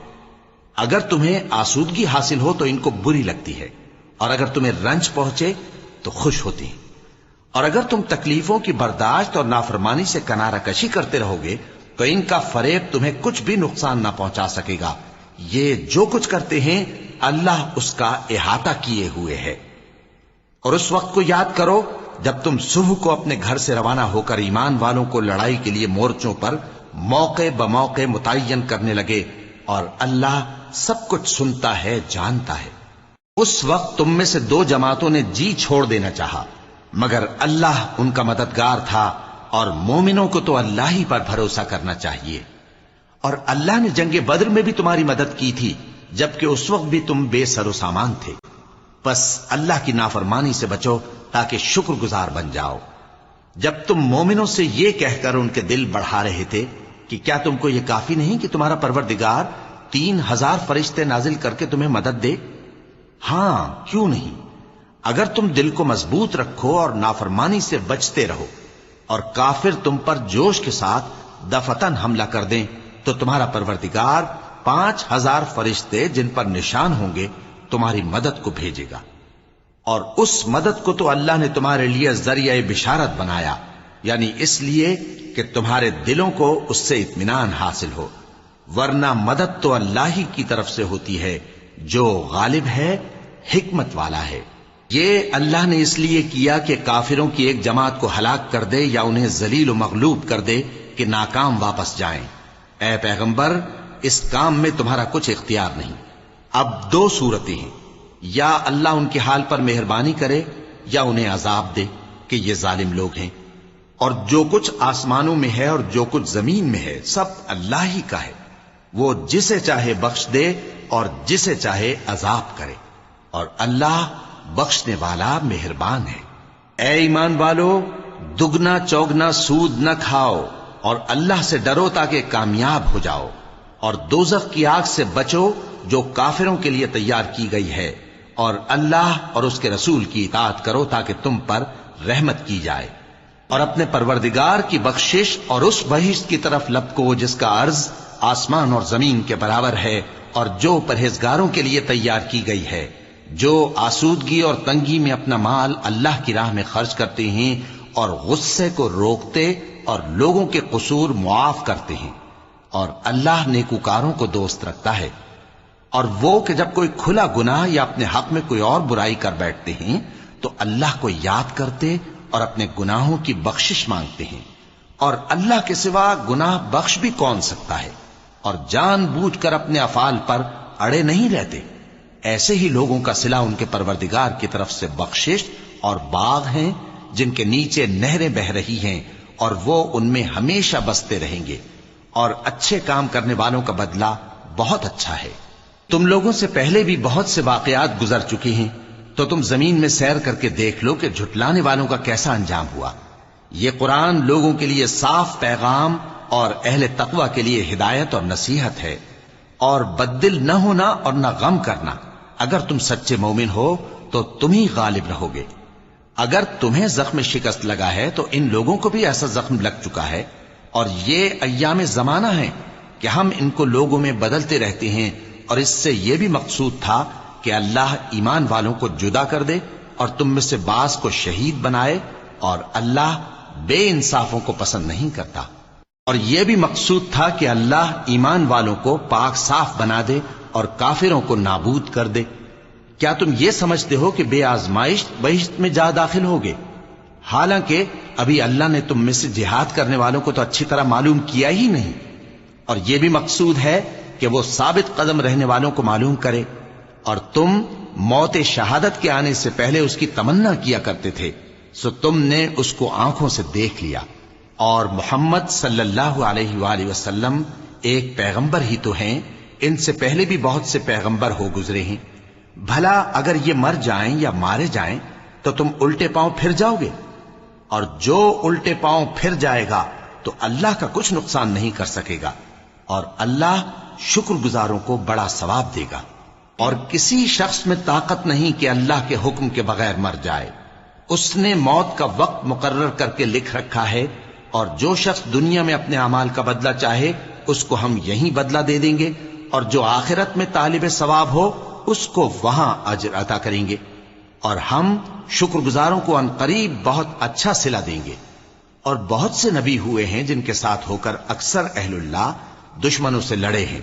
S1: اگر تمہیں آسودگی حاصل ہو تو ان کو بری لگتی ہے، اور اگر تمہیں رنج پہنچے تو خوش ہوتی ہیں. اور اگر تم تکلیفوں کی برداشت اور نافرمانی سے کنارہ کشی کرتے رہو گے تو ان کا فریب تمہیں کچھ بھی نقصان نہ پہنچا سکے گا. یہ جو کچھ کرتے ہیں اللہ اس کا احاطہ کیے ہوئے ہے. اور اس وقت کو یاد کرو جب تم صبح کو اپنے گھر سے روانہ ہو کر ایمان والوں کو لڑائی کے لیے مورچوں پر موقع بموقع متعین کرنے لگے، اور اللہ سب کچھ سنتا ہے، جانتا ہے. اس وقت تم میں سے دو جماعتوں نے جی چھوڑ دینا چاہا، مگر اللہ ان کا مددگار تھا، اور مومنوں کو تو اللہ ہی پر بھروسہ کرنا چاہیے. اور اللہ نے جنگ بدر میں بھی تمہاری مدد کی تھی جبکہ اس وقت بھی تم بے سر و سامان تھے. بس اللہ کی نافرمانی سے بچو تاکہ شکر گزار بن جاؤ. جب تم مومنوں سے یہ کہہ کر ان کے دل بڑھا رہے تھے کہ کیا تم کو یہ کافی نہیں کہ تمہارا پروردگار 3000 فرشتے نازل کر کے تمہیں مدد دے؟ ہاں، کیوں نہیں. اگر تم دل کو مضبوط رکھو اور نافرمانی سے بچتے رہو اور کافر تم پر جوش کے ساتھ دفتن حملہ کر دیں تو تمہارا پروردگار 5000 فرشتے جن پر نشان ہوں گے تمہاری مدد کو بھیجے گا. اور اس مدد کو تو اللہ نے تمہارے لیے ذریعہ بشارت بنایا، یعنی اس لیے کہ تمہارے دلوں کو اس سے اطمینان حاصل ہو، ورنہ مدد تو اللہ ہی کی طرف سے ہوتی ہے جو غالب ہے، حکمت والا ہے. یہ اللہ نے اس لیے کیا کہ کافروں کی ایک جماعت کو ہلاک کر دے یا انہیں ذلیل و مغلوب کر دے کہ ناکام واپس جائیں. اے پیغمبر، اس کام میں تمہارا کچھ اختیار نہیں. اب دو صورتیں ہیں، یا اللہ ان کے حال پر مہربانی کرے یا انہیں عذاب دے کہ یہ ظالم لوگ ہیں. اور جو کچھ آسمانوں میں ہے اور جو کچھ زمین میں ہے سب اللہ ہی کا ہے. وہ جسے چاہے بخش دے اور جسے چاہے عذاب کرے، اور اللہ بخشنے والا مہربان ہے. اے ایمان والو، دگنا چوگنا سود نہ کھاؤ اور اللہ سے ڈرو تاکہ کامیاب ہو جاؤ، اور دوزخ کی آگ سے بچو جو کافروں کے لیے تیار کی گئی ہے، اور اللہ اور اس کے رسول کی اطاعت کرو تاکہ تم پر رحمت کی جائے، اور اپنے پروردگار کی بخشش اور اس بہشت کی طرف لپکو جس کا عرض آسمان اور زمین کے برابر ہے، اور جو پرہیزگاروں کے لیے تیار کی گئی ہے، جو آسودگی اور تنگی میں اپنا مال اللہ کی راہ میں خرچ کرتے ہیں اور غصے کو روکتے اور لوگوں کے قصور معاف کرتے ہیں، اور اللہ نیکوکاروں کو دوست رکھتا ہے۔ اور وہ کہ جب کوئی کھلا گناہ یا اپنے حق میں کوئی اور برائی کر بیٹھتے ہیں تو اللہ کو یاد کرتے اور اپنے گناہوں کی بخشش مانگتے ہیں، اور اللہ کے سوا گناہ بخش بھی کون سکتا ہے، اور جان بوجھ کر اپنے افعال پر اڑے نہیں رہتے۔ ایسے ہی لوگوں کا صلہ ان کے پروردگار کی طرف سے بخشش اور باغ ہیں جن کے نیچے نہریں بہ رہی ہیں، اور وہ ان میں ہمیشہ بستے رہیں گے، اور اچھے کام کرنے والوں کا بدلہ بہت اچھا ہے۔ تم لوگوں سے پہلے بھی بہت سے واقعات گزر چکے ہیں، تو تم زمین میں سیر کر کے دیکھ لو کہ جھٹلانے والوں کا کیسا انجام ہوا۔ یہ قرآن لوگوں کے لیے صاف پیغام اور اہل تقوی کے لیے ہدایت اور نصیحت ہے، اور بددل نہ ہونا اور نہ غم کرنا۔ اگر تم سچے مومن ہو تو تم ہی غالب رہو گے۔ اگر تمہیں زخم شکست لگا ہے تو ان لوگوں کو بھی ایسا زخم لگ چکا ہے، اور یہ ایام زمانہ ہیں کہ ہم ان کو لوگوں میں بدلتے رہتے ہیں، اور اس سے یہ بھی مقصود تھا کہ اللہ ایمان والوں کو جدا کر دے اور تم میں سے بعض کو شہید بنائے، اور اللہ بے انصافوں کو پسند نہیں کرتا۔ اور یہ بھی مقصود تھا کہ اللہ ایمان والوں کو پاک صاف بنا دے اور کافروں کو نابود کر دے۔ کیا تم یہ سمجھتے ہو کہ بے آزمائش بہشت میں جا داخل ہوگے؟ حالانکہ ابھی اللہ نے تم میں سے جہاد کرنے والوں کو تو اچھی طرح معلوم کیا ہی نہیں، اور یہ بھی مقصود ہے کہ وہ ثابت قدم رہنے والوں کو معلوم کرے، اور تم موت شہادت کے آنے سے پہلے اس کی تمنا کیا کرتے تھے، سو تم نے اس کو آنکھوں سے دیکھ لیا۔ اور محمد صلی اللہ علیہ وآلہ وسلم ایک پیغمبر ہی تو ہیں، ان سے پہلے بھی بہت سے پیغمبر ہو گزرے ہیں۔ بھلا اگر یہ مر جائیں یا مارے جائیں تو تم الٹے پاؤں پھر جاؤ گے؟ اور جو الٹے پاؤں پھر جائے گا تو اللہ کا کچھ نقصان نہیں کر سکے گا، اور اللہ شکر گزاروں کو بڑا ثواب دے گا۔ اور کسی شخص میں طاقت نہیں کہ اللہ کے حکم کے بغیر مر جائے، اس نے موت کا وقت مقرر کر کے لکھ رکھا ہے، اور جو شخص دنیا میں اپنے اعمال کا بدلہ چاہے اس کو ہم یہیں بدلہ دے دیں گے، اور جو آخرت میں طالب ثواب ہو اس کو وہاں اجر عطا کریں گے، اور ہم شکر گزاروں کو عنقریب بہت اچھا صلہ دیں گے۔ اور بہت سے نبی ہوئے ہیں جن کے ساتھ ہو کر اکثر اہل اللہ دشمنوں سے لڑے ہیں،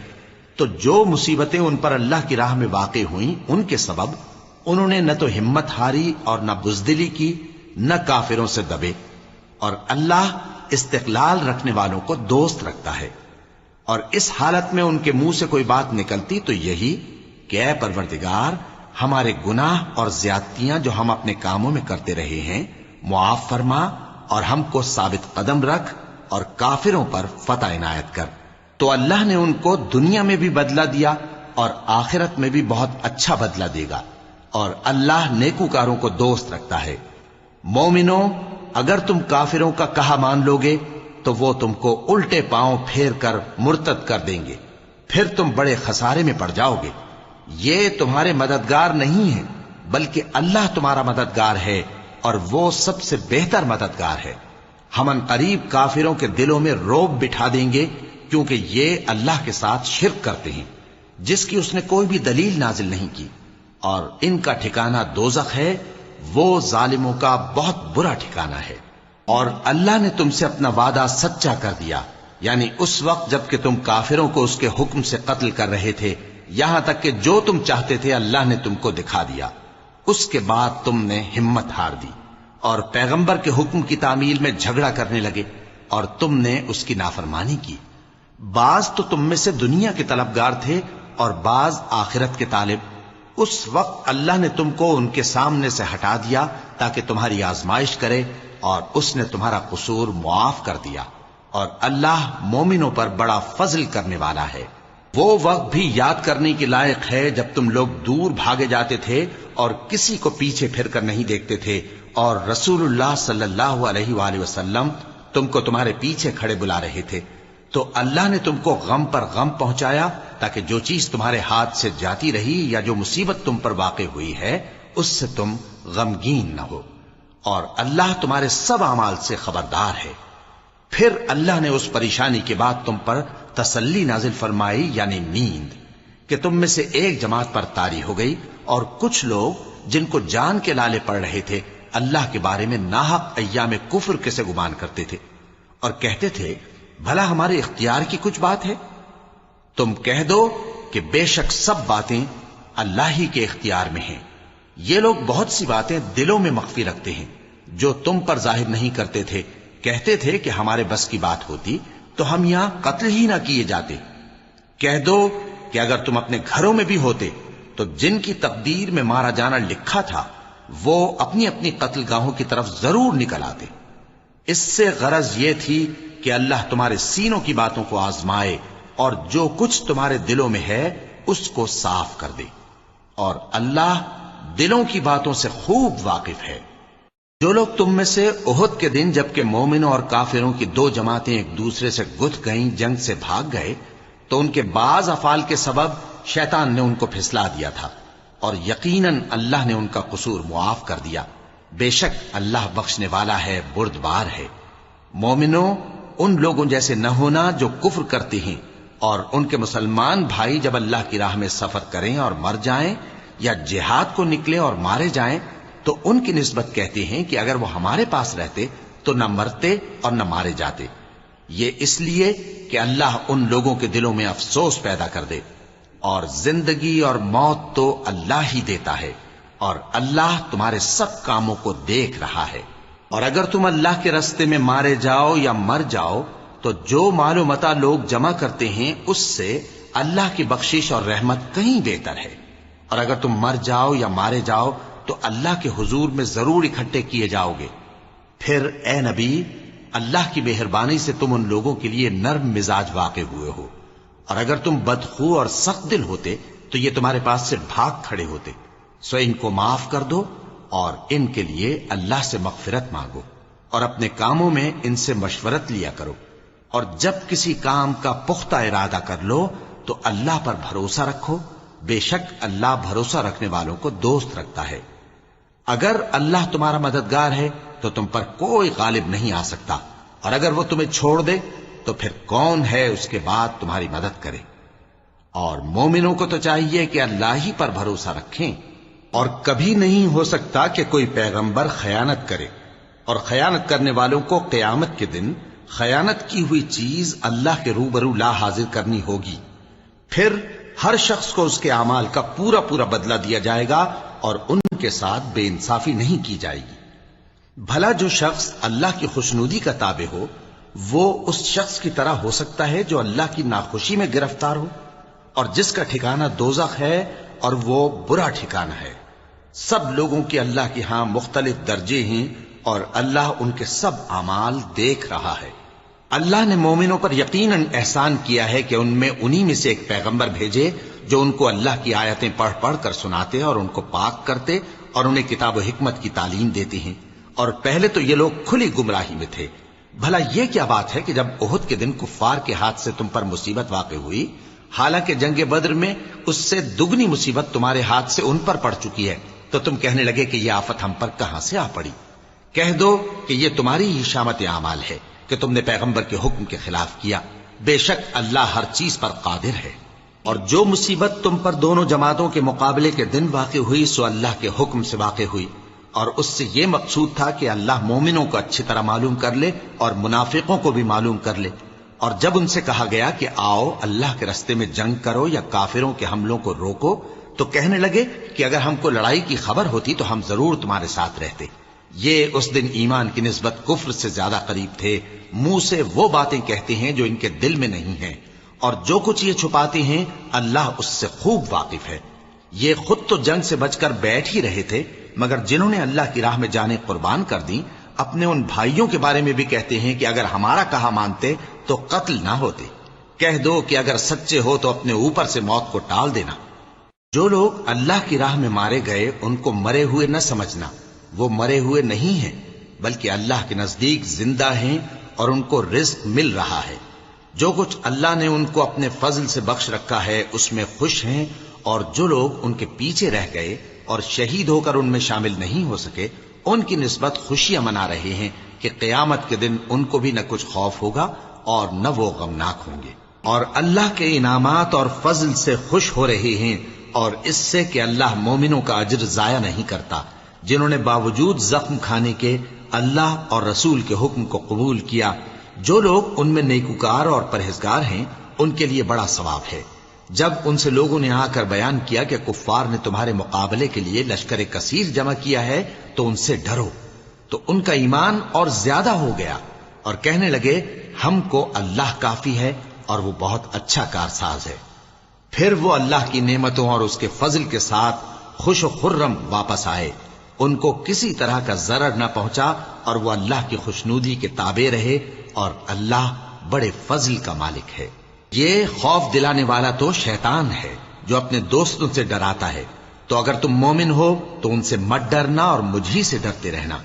S1: تو جو مصیبتیں ان پر اللہ کی راہ میں واقع ہوئیں ان کے سبب انہوں نے نہ تو ہمت ہاری اور نہ بزدلی کی، نہ کافروں سے دبے، اور اللہ استقلال رکھنے والوں کو دوست رکھتا ہے۔ اور اس حالت میں ان کے منہ سے کوئی بات نکلتی تو یہی کہ اے پروردگار، ہمارے گناہ اور زیادتیاں جو ہم اپنے کاموں میں کرتے رہے ہیں معاف فرما، اور ہم کو ثابت قدم رکھ، اور کافروں پر فتح عنایت کر۔ تو اللہ نے ان کو دنیا میں بھی بدلہ دیا اور آخرت میں بھی بہت اچھا بدلہ دے گا، اور اللہ نیکوکاروں کو دوست رکھتا ہے۔ مومنوں، اگر تم کافروں کا کہا مان لوگے تو وہ تم کو الٹے پاؤں پھیر کر مرتد کر دیں گے، پھر تم بڑے خسارے میں پڑ جاؤ گے۔ یہ تمہارے مددگار نہیں ہیں بلکہ اللہ تمہارا مددگار ہے، اور وہ سب سے بہتر مددگار ہے۔ ہم عنقریب کافروں کے دلوں میں رعب بٹھا دیں گے، کیونکہ یہ اللہ کے ساتھ شرک کرتے ہیں جس کی اس نے کوئی بھی دلیل نازل نہیں کی، اور ان کا ٹھکانہ دوزخ ہے، وہ ظالموں کا بہت برا ٹھکانہ ہے۔ اور اللہ نے تم سے اپنا وعدہ سچا کر دیا، یعنی اس وقت جب کہ تم کافروں کو اس کے حکم سے قتل کر رہے تھے، یہاں تک کہ جو تم چاہتے تھے اللہ نے تم کو دکھا دیا۔ اس کے بعد تم نے ہمت ہار دی اور پیغمبر کے حکم کی تعمیل میں جھگڑا کرنے لگے، اور تم نے اس کی نافرمانی کی۔ بعض تو تم میں سے دنیا کے طلبگار تھے اور بعض آخرت کے طالب۔ اس وقت اللہ نے تم کو ان کے سامنے سے ہٹا دیا تاکہ تمہاری آزمائش کرے، اور اس نے تمہارا قصور معاف کر دیا، اور اللہ مومنوں پر بڑا فضل کرنے والا ہے۔ وہ وقت بھی یاد کرنے کے لائق ہے جب تم لوگ دور بھاگے جاتے تھے اور کسی کو پیچھے پھر کر نہیں دیکھتے تھے، اور رسول اللہ صلی اللہ علیہ وآلہ وسلم تم کو تمہارے پیچھے کھڑے بلا رہے تھے، تو اللہ نے تم کو غم پر غم پہنچایا تاکہ جو چیز تمہارے ہاتھ سے جاتی رہی یا جو مصیبت تم پر واقع ہوئی ہے اس سے تم غمگین نہ ہو، اور اللہ تمہارے سب اعمال سے خبردار ہے۔ پھر اللہ نے اس پریشانی کے بعد تم پر تسلی نازل فرمائی، یعنی نیند، کہ تم میں سے ایک جماعت پر طاری ہو گئی، اور کچھ لوگ جن کو جان کے لالے پڑ رہے تھے اللہ کے بارے میں ناحق ایام کفر کے سے گمان کرتے تھے، اور کہتے تھے بھلا ہمارے اختیار کی کچھ بات ہے؟ تم کہہ دو کہ بے شک سب باتیں اللہ ہی کے اختیار میں ہیں۔ یہ لوگ بہت سی باتیں دلوں میں مخفی رکھتے ہیں جو تم پر ظاہر نہیں کرتے تھے، کہتے تھے کہ ہمارے بس کی بات ہوتی تو ہم یہاں قتل ہی نہ کیے جاتے۔ کہہ دو کہ اگر تم اپنے گھروں میں بھی ہوتے تو جن کی تقدیر میں مارا جانا لکھا تھا وہ اپنی اپنی قتل گاہوں کی طرف ضرور نکل آتے۔ اس سے غرض یہ تھی کہ اللہ تمہارے سینوں کی باتوں کو آزمائے اور جو کچھ تمہارے دلوں میں ہے اس کو صاف کر دے، اور اللہ دلوں کی باتوں سے خوب واقف ہے۔ جو لوگ تم میں سے احد کے دن جبکہ مومنوں اور کافروں کی دو جماعتیں ایک دوسرے سے گتھ گئیں جنگ سے بھاگ گئے تو ان کے بعض افعال کے سبب شیطان نے ان کو پھسلا دیا تھا، اور یقیناً اللہ نے ان کا قصور معاف کر دیا۔ بے شک اللہ بخشنے والا ہے، بردبار ہے۔ مومنوں، ان لوگوں جیسے نہ ہونا جو کفر کرتے ہیں، اور ان کے مسلمان بھائی جب اللہ کی راہ میں سفر کریں اور مر جائیں یا جہاد کو نکلیں اور مارے جائیں تو ان کی نسبت کہتے ہیں کہ اگر وہ ہمارے پاس رہتے تو نہ مرتے اور نہ مارے جاتے، یہ اس لیے کہ اللہ ان لوگوں کے دلوں میں افسوس پیدا کر دے، اور زندگی اور موت تو اللہ ہی دیتا ہے، اور اللہ تمہارے سب کاموں کو دیکھ رہا ہے۔ اور اگر تم اللہ کے راستے میں مارے جاؤ یا مر جاؤ تو جو مال و متاع لوگ جمع کرتے ہیں اس سے اللہ کی بخشش اور رحمت کہیں بہتر ہے، اور اگر تم مر جاؤ یا مارے جاؤ تو اللہ کے حضور میں ضرور اکٹھے کیے جاؤ گے۔ پھر اے نبی، اللہ کی مہربانی سے تم ان لوگوں کے لیے نرم مزاج واقع ہوئے ہو، اور اگر تم بدخو اور سخت دل ہوتے تو یہ تمہارے پاس سے بھاگ کھڑے ہوتے، سو ان کو معاف کر دو اور ان کے لیے اللہ سے مغفرت مانگو، اور اپنے کاموں میں ان سے مشورت لیا کرو، اور جب کسی کام کا پختہ ارادہ کر لو تو اللہ پر بھروسہ رکھو، بے شک اللہ بھروسہ رکھنے والوں کو دوست رکھتا ہے۔ اگر اللہ تمہارا مددگار ہے تو تم پر کوئی غالب نہیں آ سکتا، اور اگر وہ تمہیں چھوڑ دے تو پھر کون ہے اس کے بعد تمہاری مدد کرے؟ اور مومنوں کو تو چاہیے کہ اللہ ہی پر بھروسہ رکھیں، اور کبھی نہیں ہو سکتا کہ کوئی پیغمبر خیانت کرے، اور خیانت کرنے والوں کو قیامت کے دن خیانت کی ہوئی چیز اللہ کے روبرو لا حاضر کرنی ہوگی، پھر ہر شخص کو اس کے اعمال کا پورا پورا بدلہ دیا جائے گا، اور ان کے ساتھ بے انصافی نہیں کی جائے گی۔ بھلا جو شخص اللہ کی خوشنودی کا تابع ہو وہ اس شخص کی طرح ہو سکتا ہے جو اللہ کی ناخوشی میں گرفتار ہو، اور جس کا ٹھکانہ دوزخ ہے اور وہ برا ٹھکانہ ہے۔ سب لوگوں کے اللہ کے ہاں مختلف درجے ہیں، اور اللہ ان کے سب اعمال دیکھ رہا ہے۔ اللہ نے مومنوں پر یقیناً احسان کیا ہے کہ ان میں انہی میں سے ایک پیغمبر بھیجے جو ان کو اللہ کی آیتیں پڑھ پڑھ کر سناتے اور ان کو پاک کرتے اور انہیں کتاب و حکمت کی تعلیم دیتے ہیں، اور پہلے تو یہ لوگ کھلی گمراہی میں تھے۔ بھلا یہ کیا بات ہے کہ جب احد کے دن کفار کے ہاتھ سے تم پر مصیبت واقع ہوئی، حالانکہ جنگ بدر میں اس سے دگنی مصیبت تمہارے ہاتھ سے ان پر پڑ چکی ہے، تو تم کہنے لگے کہ یہ آفت ہم پر کہاں سے آ پڑی؟ کہہ دو کہ یہ تمہاری ہی شامت اعمال ہے کہ تم نے پیغمبر کے حکم کے خلاف کیا، بے شک اللہ ہر چیز پر قادر ہے۔ اور جو مصیبت تم پر دونوں جماعتوں کے مقابلے کے دن واقع ہوئی سو اللہ کے حکم سے واقع ہوئی، اور اس سے یہ مقصود تھا کہ اللہ مومنوں کو اچھی طرح معلوم کر لے اور منافقوں کو بھی معلوم کر لے۔ اور جب ان سے کہا گیا کہ آؤ اللہ کے راستے میں جنگ کرو یا کافروں کے حملوں کو روکو، تو کہنے لگے کہ اگر ہم کو لڑائی کی خبر ہوتی تو ہم ضرور تمہارے ساتھ رہتے۔ یہ اس دن ایمان کی نسبت کفر سے زیادہ قریب تھے، منہ سے وہ باتیں کہتے ہیں جو ان کے دل میں نہیں ہیں، اور جو کچھ یہ چھپاتے ہیں اللہ اس سے خوب واقف ہے۔ یہ خود تو جنگ سے بچ کر بیٹھ ہی رہے تھے، مگر جنہوں نے اللہ کی راہ میں جانیں قربان کر دیں اپنے ان بھائیوں کے بارے میں بھی کہتے ہیں کہ اگر ہمارا کہا مانتے تو قتل نہ ہوتے۔ کہہ دو کہ اگر سچے ہو تو اپنے اوپر سے موت کو ٹال دینا۔ جو لوگ اللہ کی راہ میں مارے گئے ان کو مرے ہوئے نہ سمجھنا، وہ مرے ہوئے نہیں ہیں بلکہ اللہ کے نزدیک زندہ ہیں اور ان کو رزق مل رہا ہے۔ جو کچھ اللہ نے ان کو اپنے فضل سے بخش رکھا ہے اس میں خوش ہیں، اور جو لوگ ان کے پیچھے رہ گئے اور شہید ہو کر ان میں شامل نہیں ہو سکے، ان کی نسبت خوشیاں منا رہے ہیں کہ قیامت کے دن ان کو بھی نہ کچھ خوف ہوگا اور نہ وہ غمناک ہوں گے، اور اللہ کے انعامات اور فضل سے خوش ہو رہے ہیں، اور اس سے کہ اللہ مومنوں کا اجر ضائع نہیں کرتا، جنہوں نے باوجود زخم کھانے کے اللہ اور رسول کے حکم کو قبول کیا۔ جو لوگ ان میں نیکوکار اور پرہیزگار ہیں ان کے لیے بڑا ثواب ہے۔ جب ان سے لوگوں نے آ کر بیان کیا کہ کفار نے تمہارے مقابلے کے لیے لشکر کثیر جمع کیا ہے تو ان سے ڈرو، تو ان کا ایمان اور زیادہ ہو گیا، اور کہنے لگے ہم کو اللہ کافی ہے اور وہ بہت اچھا کارساز ہے۔ پھر وہ اللہ کی نعمتوں اور اس کے فضل کے ساتھ خوش و خرم واپس آئے، ان کو کسی طرح کا ضرر نہ پہنچا، اور وہ اللہ کی خوشنودی کے تابع رہے، اور اللہ بڑے فضل کا مالک ہے۔ یہ خوف دلانے والا تو شیطان ہے جو اپنے دوستوں سے ڈراتا ہے، تو اگر تم مومن ہو تو ان سے مت ڈرنا اور مجھ ہی سے ڈرتے رہنا،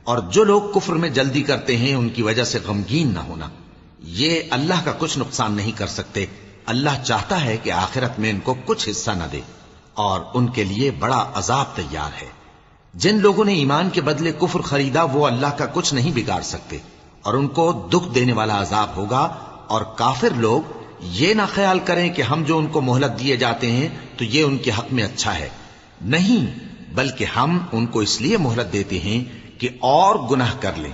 S1: اور جو لوگ کفر میں جلدی کرتے ہیں ان کی وجہ سے غمگین نہ ہونا، یہ اللہ کا کچھ نقصان نہیں کر سکتے۔ اللہ چاہتا ہے کہ آخرت میں ان کو کچھ حصہ نہ دے، اور ان کے لیے بڑا عذاب تیار ہے۔ جن لوگوں نے ایمان کے بدلے کفر خریدا وہ اللہ کا کچھ نہیں بگاڑ سکتے، اور ان کو دکھ دینے والا عذاب ہوگا۔ اور کافر لوگ یہ نہ خیال کریں کہ ہم جو ان کو مہلت دیے جاتے ہیں تو یہ ان کے حق میں اچھا ہے، نہیں، بلکہ ہم ان کو اس لیے مہلت دیتے ہیں کہ اور گناہ کر لیں،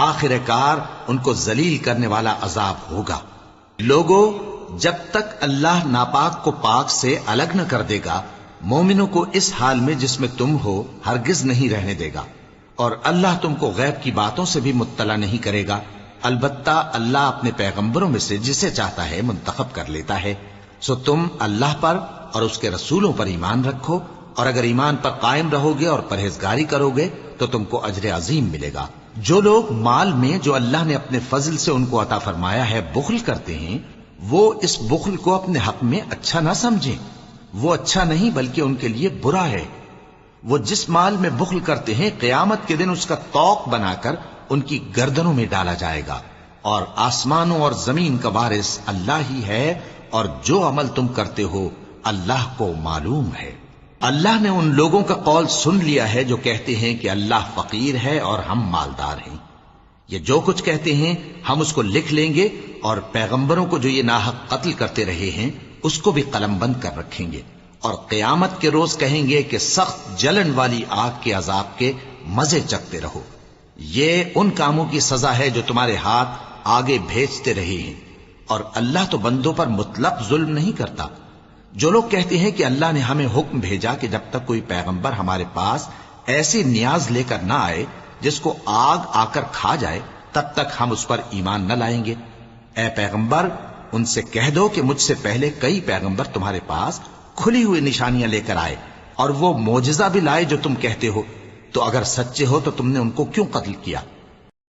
S1: آخر کار ان کو ذلیل کرنے والا عذاب ہوگا۔ لوگوں، جب تک اللہ ناپاک کو پاک سے الگ نہ کر دے گا، مومنوں کو اس حال میں جس میں تم ہو ہرگز نہیں رہنے دے گا، اور اللہ تم کو غیب کی باتوں سے بھی مطلع نہیں کرے گا۔ البتہ اللہ اپنے پیغمبروں میں سے جسے چاہتا ہے منتخب کر لیتا ہے۔ سو تم اللہ پر اور اس کے رسولوں پر ایمان رکھو، اور اگر ایمان پر قائم رہو گے اور پرہیزگاری کرو گے تو تم کو اجر عظیم ملے گا۔ جو لوگ مال میں جو اللہ نے اپنے فضل سے ان کو عطا فرمایا ہے بخل کرتے ہیں، وہ اس بخل کو اپنے حق میں اچھا نہ سمجھیں، وہ اچھا نہیں بلکہ ان کے لیے برا ہے۔ وہ جس مال میں بخل کرتے ہیں قیامت کے دن اس کا طوق بنا کر ان کی گردنوں میں ڈالا جائے گا، اور آسمانوں اور زمین کا وارث اللہ ہی ہے، اور جو عمل تم کرتے ہو اللہ کو معلوم ہے۔ اللہ نے ان لوگوں کا قول سن لیا ہے جو کہتے ہیں کہ اللہ فقیر ہے اور ہم مالدار ہیں۔ یہ جو کچھ کہتے ہیں ہم اس کو لکھ لیں گے، اور پیغمبروں کو جو یہ ناحق قتل کرتے رہے ہیں اس کو بھی قلم بند کر رکھیں گے، اور قیامت کے روز کہیں گے کہ سخت جلن والی آگ کے عذاب کے مزے چکھتے رہو۔ یہ ان کاموں کی سزا ہے جو تمہارے ہاتھ آگے بھیجتے رہے ہیں، اور اللہ تو بندوں پر مطلق ظلم نہیں کرتا۔ جو لوگ کہتے ہیں کہ اللہ نے ہمیں حکم بھیجا کہ جب تک کوئی پیغمبر ہمارے پاس ایسی نیاز لے کر نہ آئے جس کو آگ آ کر کھا جائے تب تک ہم اس پر ایمان نہ لائیں گے، اے پیغمبر ان سے کہہ دو کہ مجھ سے پہلے کئی پیغمبر تمہارے پاس کھلی ہوئی نشانیاں لے کر آئے، اور وہ معجزہ بھی لائے جو تم کہتے ہو، تو اگر سچے ہو تو تم نے ان کو کیوں قتل کیا؟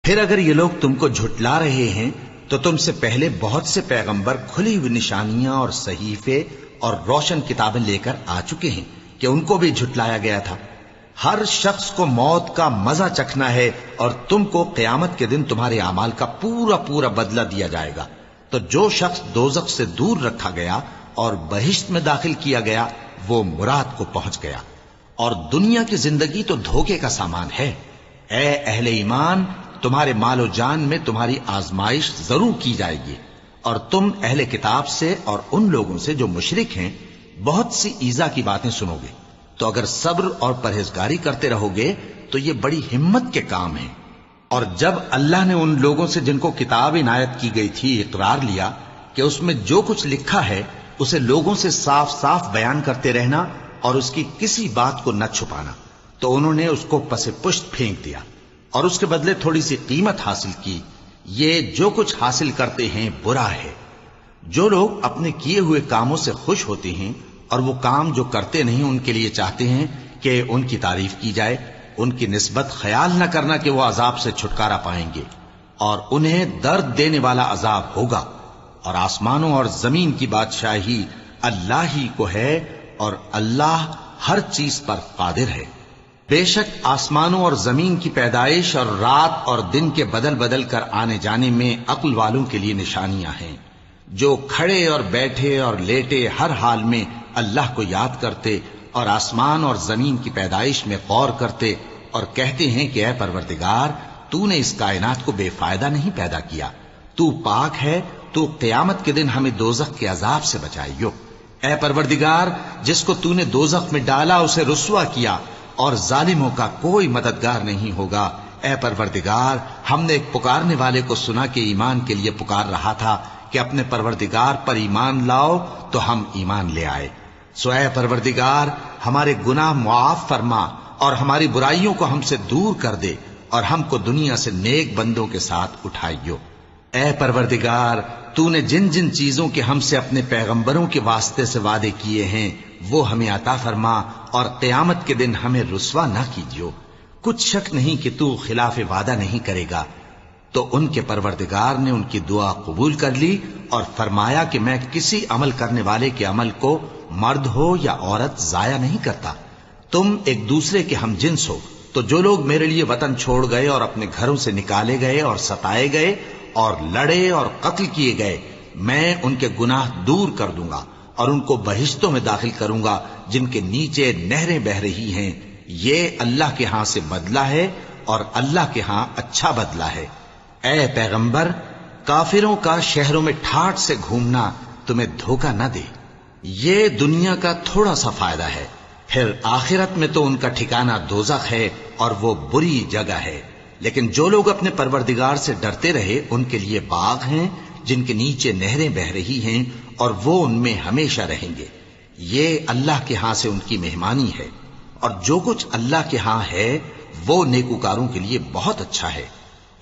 S1: پھر اگر یہ لوگ تم کو جھٹلا رہے ہیں تو تم سے پہلے بہت سے پیغمبر کھلی ہوئی نشانیاں اور صحیفے اور روشن کتابیں لے کر آ چکے ہیں کہ ان کو بھی جھٹلایا گیا تھا۔ ہر شخص کو موت کا مزہ چکھنا ہے، اور تم کو قیامت کے دن تمہارے اعمال کا پورا پورا بدلہ دیا جائے گا۔ تو جو شخص دوزخ سے دور رکھا گیا اور بہشت میں داخل کیا گیا وہ مراد کو پہنچ گیا، اور دنیا کی زندگی تو دھوکے کا سامان ہے۔ اے اہل ایمان، تمہارے مال و جان میں تمہاری آزمائش ضرور کی جائے گی، اور تم اہل کتاب سے اور ان لوگوں سے جو مشرک ہیں بہت سی ایذا کی باتیں سنو گے، تو اگر صبر اور پرہیزگاری کرتے رہو گے تو یہ بڑی ہمت کے کام ہیں۔ اور جب اللہ نے ان لوگوں سے جن کو کتاب عنایت کی گئی تھی اقرار لیا کہ اس میں جو کچھ لکھا ہے اسے لوگوں سے صاف صاف بیان کرتے رہنا اور اس کی کسی بات کو نہ چھپانا، تو انہوں نے اس کو پس پشت پھینک دیا اور اس کے بدلے تھوڑی سی قیمت حاصل کی۔ یہ جو کچھ حاصل کرتے ہیں برا ہے۔ جو لوگ اپنے کیے ہوئے کاموں سے خوش ہوتے ہیں اور وہ کام جو کرتے نہیں ان کے لیے چاہتے ہیں کہ ان کی تعریف کی جائے، ان کی نسبت خیال نہ کرنا کہ وہ عذاب سے چھٹکارا پائیں گے، اور انہیں درد دینے والا عذاب ہوگا۔ اور آسمانوں اور زمین کی بادشاہی اللہ ہی کو ہے، اور اللہ ہر چیز پر قادر ہے۔ بے شک آسمانوں اور زمین کی پیدائش اور رات اور دن کے بدل بدل کر آنے جانے میں عقل والوں کے لیے نشانیاں ہیں، جو کھڑے اور بیٹھے اور لیٹے ہر حال میں اللہ کو یاد کرتے اور آسمان اور زمین کی پیدائش میں غور کرتے اور کہتے ہیں کہ اے پروردگار، تو نے اس کائنات کو بے فائدہ نہیں پیدا کیا، تو پاک ہے، تو قیامت کے دن ہمیں دوزخ کے عذاب سے بچائیو۔ اے پروردگار، جس کو تو نے دوزخ میں ڈالا اسے رسوا کیا، اور ظالموں کا کوئی مددگار نہیں ہوگا۔ اے پروردگار، ہم نے ایک پکارنے والے کو سنا کہ ایمان کے لیے پکار رہا تھا کہ اپنے پروردگار پر ایمان لاؤ، تو ہم ایمان لے آئے۔ سو اے پروردگار، ہمارے گناہ معاف فرما اور ہماری برائیوں کو ہم سے دور کر دے، اور ہم کو دنیا سے نیک بندوں کے ساتھ اٹھائیو۔ اے پروردگار، تو نے جن جن چیزوں کے ہم سے اپنے پیغمبروں کے واسطے سے وعدے کیے ہیں وہ ہمیں عطا فرما، اور قیامت کے دن ہمیں رسوا نہ کیجیو۔ کچھ شک نہیں کہ تو خلاف وعدہ نہیں کرے گا۔ تو ان کے پروردگار نے ان کی دعا قبول کر لی اور فرمایا کہ میں کسی عمل کرنے والے کے عمل کو مرد ہو یا عورت ضائع نہیں کرتا۔ تم ایک دوسرے کے ہم جنس ہو، تو جو لوگ میرے لیے وطن چھوڑ گئے اور اپنے گھروں سے نکالے گئے اور ستائے گئے اور لڑے اور قتل کیے گئے، میں ان کے گناہ دور کر دوں گا اور ان کو بہشتوں میں داخل کروں گا جن کے نیچے نہریں بہ رہی ہیں۔ یہ اللہ کے ہاں سے بدلہ ہے اور اللہ کے ہاں اچھا بدلہ ہے۔ اے پیغمبر، کافروں کا شہروں میں ٹھاٹھ سے گھومنا تمہیں دھوکہ نہ دے، یہ دنیا کا تھوڑا سا فائدہ ہے، پھر آخرت میں تو ان کا ٹھکانہ دوزخ ہے اور وہ بری جگہ ہے۔ لیکن جو لوگ اپنے پروردگار سے ڈرتے رہے ان کے لیے باغ ہیں جن کے نیچے نہریں بہ رہی ہیں، اور وہ ان میں ہمیشہ رہیں گے۔ یہ اللہ کے ہاں سے ان کی مہمانی ہے، اور جو کچھ اللہ کے ہاں ہے وہ نیکوکاروں کے لیے بہت اچھا ہے۔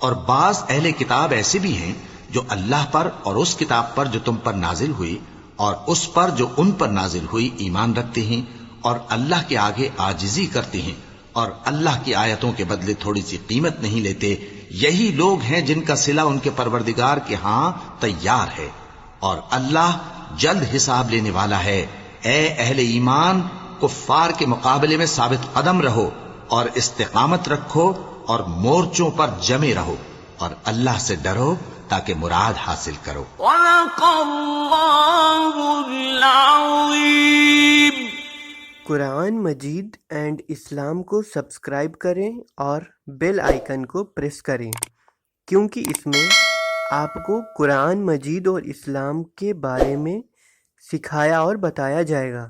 S1: اور بعض اہل کتاب ایسے بھی ہیں جو اللہ پر اور اس کتاب پر جو تم پر نازل ہوئی اور اس پر جو ان پر نازل ہوئی ایمان رکھتے ہیں، اور اللہ کے آگے عاجزی کرتے ہیں، اور اللہ کی آیتوں کے بدلے تھوڑی سی قیمت نہیں لیتے۔ یہی لوگ ہیں جن کا صلہ ان کے پروردگار کے ہاں تیار ہے، اور اللہ جلد حساب لینے والا ہے۔ اے اہل ایمان، کفار کے مقابلے میں ثابت قدم رہو اور استقامت رکھو اور مورچوں پر جمے رہو، اور اللہ سے ڈرو تاکہ مراد حاصل کرو۔
S2: صدق اللہ العظیم۔
S3: قرآن مجید اینڈ اسلام کو سبسکرائب کریں اور بیل آئیکن کو پریس کریں، کیونکہ اس میں آپ کو قرآن مجید اور اسلام کے بارے میں سکھایا اور بتایا جائے گا۔